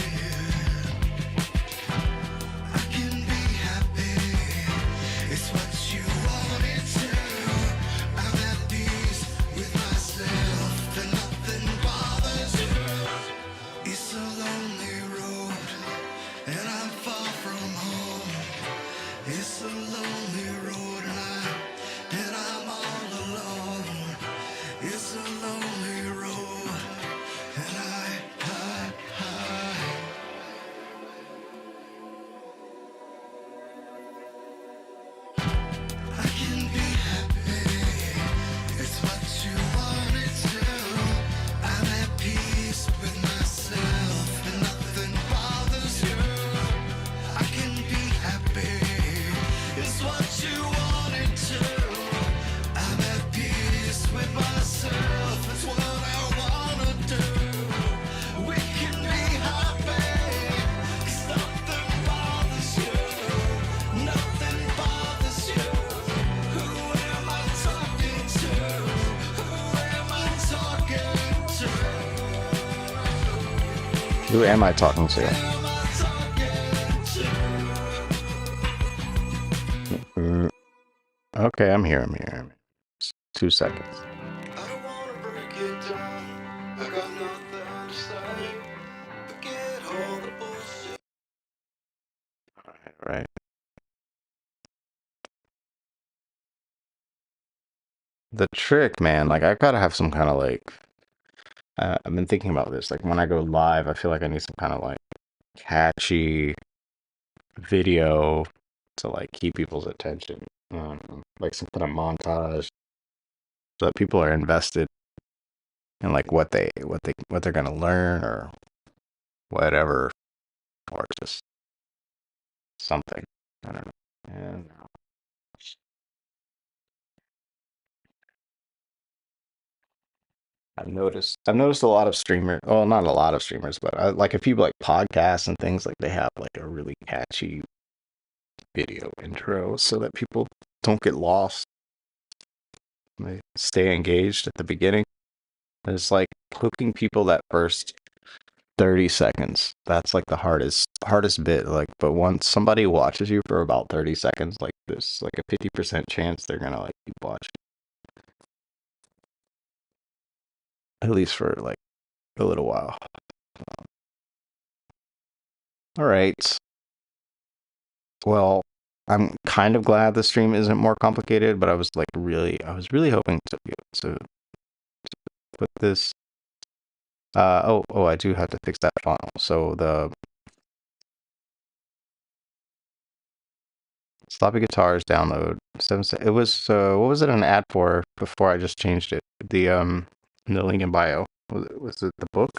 I can be happy. It's what you wanted to. I'm at peace with myself and nothing bothers you. It's a lonely road and I'm far from home. It's a lonely road and I'm all alone. It's a lonely road and I can be happy. It's what you wanted to. I'm at peace with myself and nothing bothers you. I can be happy. It's what you wanted to. I'm at peace with myself. It's what I wanna do. We can be happy. 'Cause nothing bothers you. Nothing bothers you. Who am I talking to? Who am I talking to? Who am I talking to? Am I talking to? Okay, I'm here. 2 seconds. I don't wanna break it down. I got nothing to say. Forget all the bullshit. Right. The trick, man, like I gotta have some kind of like. I've been thinking about this. Like when I go live, I feel like I need some kind of like catchy video to like keep people's attention. Like some kind of montage so that people are invested in like what they're gonna learn or whatever, or just something. I don't know. And I've noticed a lot of streamers. Well, not a lot of streamers, but like if people like podcasts and things, like they have like a really catchy video intro so that people don't get lost. They stay engaged at the beginning. And it's like hooking people that first 30 seconds. That's like the hardest bit. Like, but once somebody watches you for about 30 seconds, like there's like a 50% chance they're gonna like keep watching. At least for like a little while. All right. Well, I'm kind of glad the stream isn't more complicated, but I was really hoping to be able to put this. I do have to fix that funnel. So the sloppy guitars download it was what was it an ad for before I just changed it? The link in bio. Was it the book?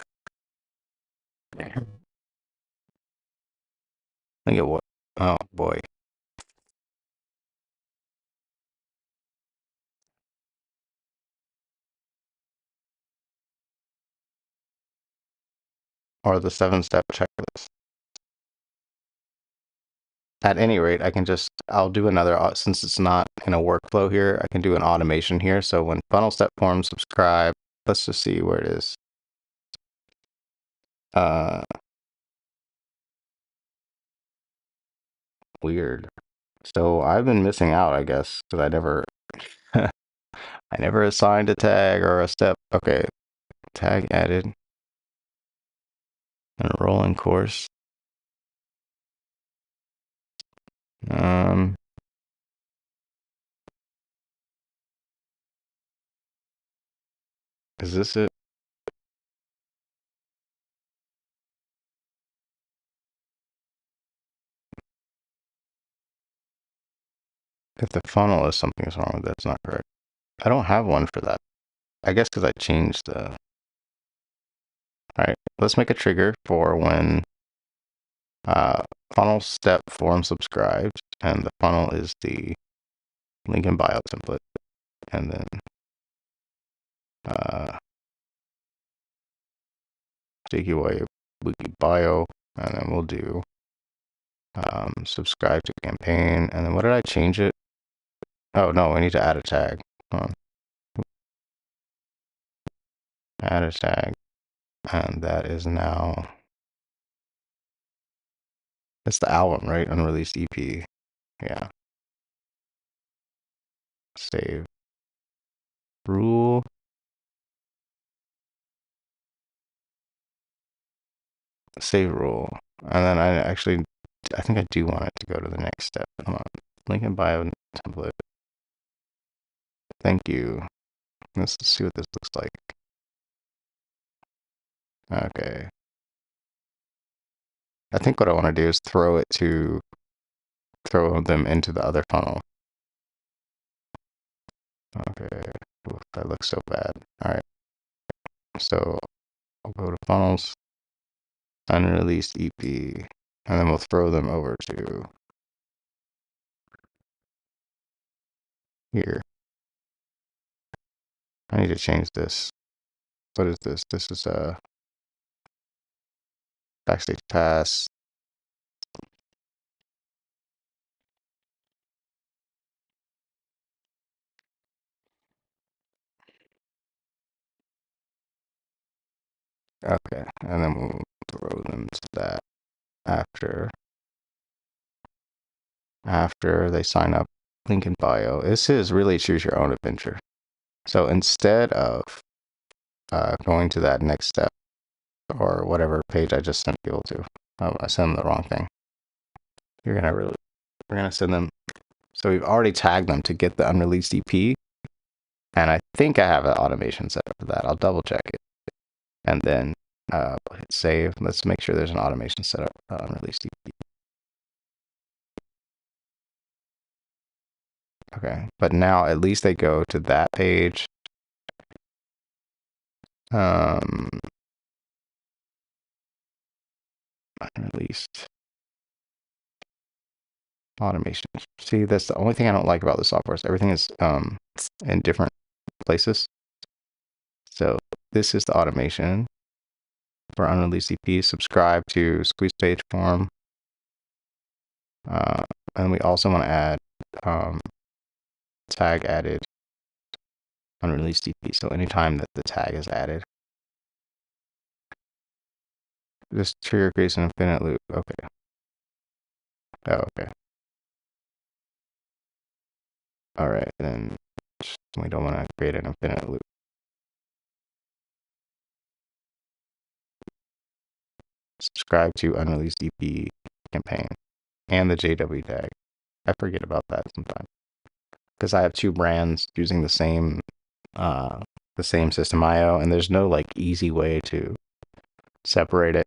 I think it was. Oh boy. Or the 7-step checklist. At any rate, I'll do another, since it's not in a workflow here, I can do an automation here. So when funnel step form subscribe, let's just see where it is. Weird. So I've been missing out, I guess, because I never assigned a tag or a step. Okay, tag added. And a rolling course. Is this it? If the funnel is something is wrong with that's not correct. I don't have one for that. I guess because I changed the. All right, let's make a trigger for when funnel step form subscribed, and the funnel is the link in bio template, and then Jakey, Wakey bio, and then we'll do subscribe to campaign, and then what did I change it? Oh no, I need to add a tag. Add a tag, and that is now. It's the album, right? Unreleased EP. Yeah. Save. Rule. Save rule. And then I think I do want it to go to the next step. Come on. Link in bio template. Thank you. Let's see what this looks like. Okay. I think what I want to do is throw them into the other funnel. Okay. Oof, that looks so bad. All right. So I'll go to funnels, unreleased EP, and then we'll throw them over to here. I need to change this. What is this? This is a backstage pass. Okay, and then we'll throw them to that after they sign up. Link in bio. This is really choose your own adventure. So instead of going to that next step or whatever page I just sent people to, I sent them the wrong thing. We're gonna send them. So we've already tagged them to get the unreleased EP, and I think I have an automation set up for that. I'll double check it, and then hit save. Let's make sure there's an automation set up for unreleased EP. Okay, but now at least they go to that page. Unreleased automation. See, that's the only thing I don't like about the software is everything is in different places. So this is the automation for unreleased EP. Subscribe to squeeze page form. And we also want to add tag added unreleased EP. So anytime that the tag is added, this trigger creates an infinite loop. Okay. Oh, okay. All right, then we don't want to create an infinite loop. Subscribe to unreleased EP campaign and the JW tag. I forget about that sometimes because I have two brands using the same system IO, and there's no like easy way to separate it.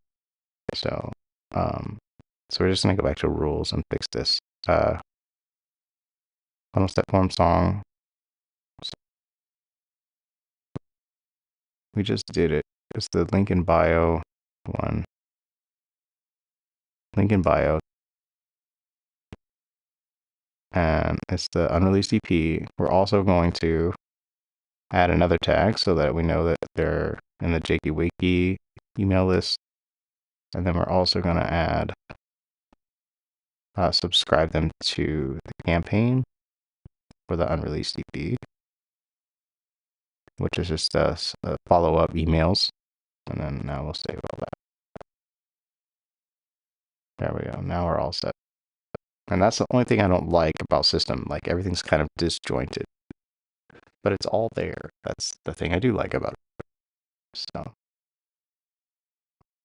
So so we're just gonna go back to rules and fix this. Final step form song. We just did it. It's the link in bio one. Link in bio. And it's the unreleased EP. We're also going to add another tag so that we know that they're in the Jakey Wakey email list. And then we're also going to add subscribe them to the campaign for the unreleased EP, which is just follow-up emails. And then now we'll save all that. There we go. Now we're all set. And that's the only thing I don't like about system. Like everything's kind of disjointed, but it's all there. That's the thing I do like about it. So,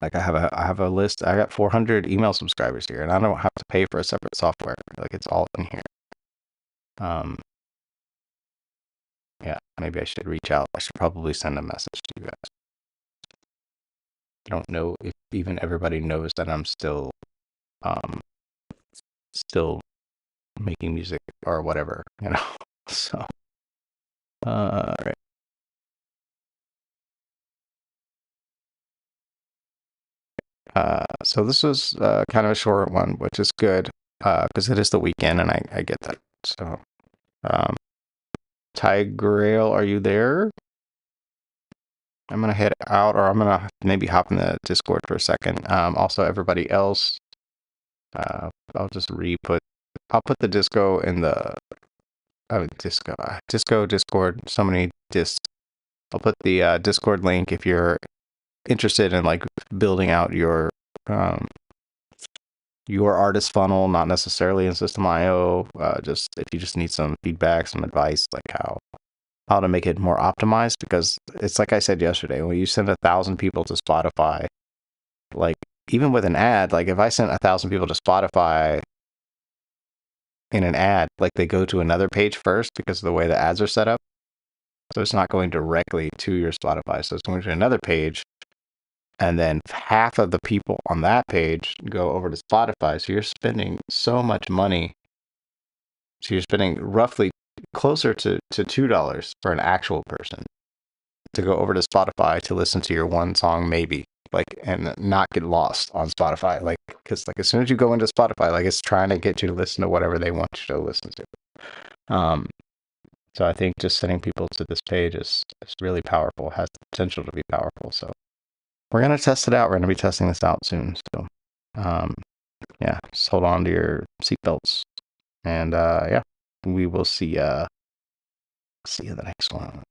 like I have a list. I got 400 email subscribers here, and I don't have to pay for a separate software. Like it's all in here. Yeah, maybe I should reach out. I should probably send a message to you guys. I don't know if even everybody knows that I'm still making music or whatever, you know. So, all right. So this was kind of a short one, which is good because it is the weekend, and I get that. So, Ty Grail, are you there? I'm gonna head out, or I'm gonna maybe hop in the Discord for a second. Also, everybody else, I'll just I'll put the disco in the Discord. So many discs. I'll put the Discord link if you're interested in like building out your artist funnel, not necessarily in System IO. Just if you just need some feedback, some advice, like how to make it more optimized, because it's like I said yesterday, when you send 1,000 people to Spotify, like even with an ad, like if I sent 1,000 people to Spotify in an ad, like they go to another page first because of the way the ads are set up. So it's not going directly to your Spotify. So it's going to another page. And then half of the people on that page go over to Spotify. So you're spending so much money. So you're spending roughly closer to $2 for an actual person to go over to Spotify to listen to your one song, maybe, like, and not get lost on Spotify. Like, because like as soon as you go into Spotify, like it's trying to get you to listen to whatever they want you to listen to. So I think just sending people to this page is really powerful, has the potential to be powerful. So we're going to test it out. We're going to be testing this out soon. So, yeah, just hold on to your seatbelts. And, yeah, we will see you in the next one.